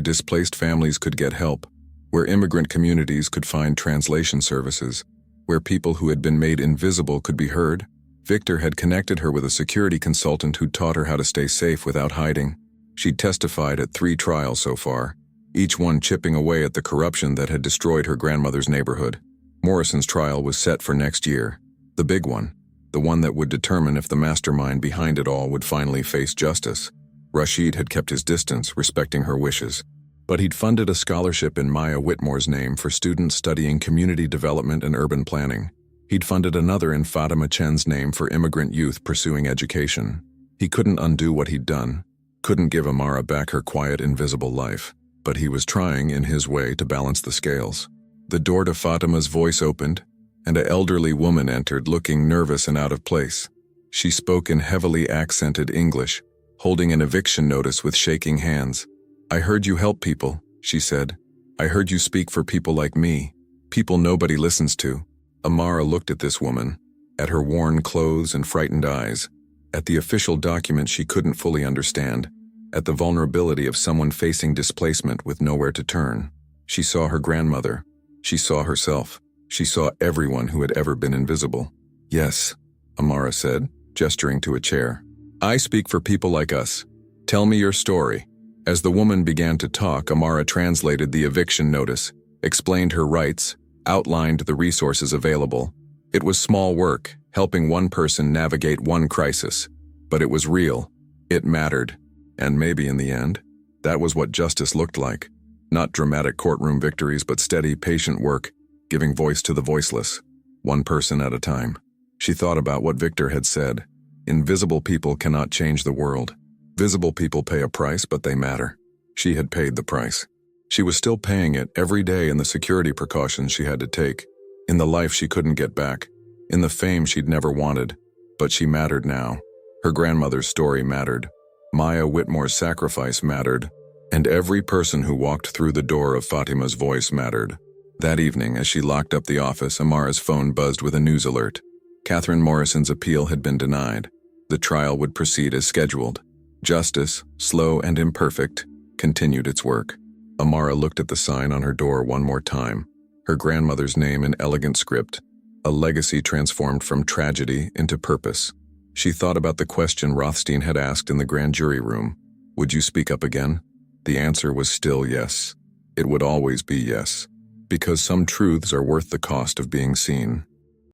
displaced families could get help, where immigrant communities could find translation services, where people who had been made invisible could be heard. Victor had connected her with a security consultant who taught her how to stay safe without hiding. She'd testified at 3 trials so far, each one chipping away at the corruption that had destroyed her grandmother's neighborhood. Morrison's trial was set for next year, the big one, the one that would determine if the mastermind behind it all would finally face justice. Rashid had kept his distance, respecting her wishes, but he'd funded a scholarship in Maya Whitmore's name for students studying community development and urban planning. He'd funded another in Fatima Chen's name for immigrant youth pursuing education. He couldn't undo what he'd done, couldn't give Amara back her quiet, invisible life, but he was trying in his way to balance the scales. The door to Fatima's voice opened, and an elderly woman entered, looking nervous and out of place. She spoke in heavily accented English, holding an eviction notice with shaking hands. "I heard you help people," she said. "I heard you speak for people like me, people nobody listens to." Amara looked at this woman, at her worn clothes and frightened eyes, at the official document she couldn't fully understand, at the vulnerability of someone facing displacement with nowhere to turn. She saw her grandmother. She saw herself. She saw everyone who had ever been invisible. "Yes," Amara said, gesturing to a chair. "I speak for people like us. Tell me your story." As the woman began to talk, Amara translated the eviction notice, explained her rights, outlined the resources available. It was small work, helping one person navigate one crisis, but it was real. It mattered. And maybe in the end, that was what justice looked like. Not dramatic courtroom victories, but steady, patient work, giving voice to the voiceless, one person at a time. She thought about what Victor had said. Invisible people cannot change the world. Visible people pay a price, but they matter. She had paid the price. She was still paying it every day in the security precautions she had to take, in the life she couldn't get back, in the fame she'd never wanted. But she mattered now. Her grandmother's story mattered. Maya Whitmore's sacrifice mattered. And every person who walked through the door of Fatima's voice mattered. That evening, as she locked up the office, Amara's phone buzzed with a news alert. Catherine Morrison's appeal had been denied. The trial would proceed as scheduled. Justice, slow and imperfect, continued its work. Amara looked at the sign on her door one more time, her grandmother's name in elegant script, a legacy transformed from tragedy into purpose. She thought about the question Rothstein had asked in the grand jury room. Would you speak up again? The answer was still yes. It would always be yes. Because some truths are worth the cost of being seen.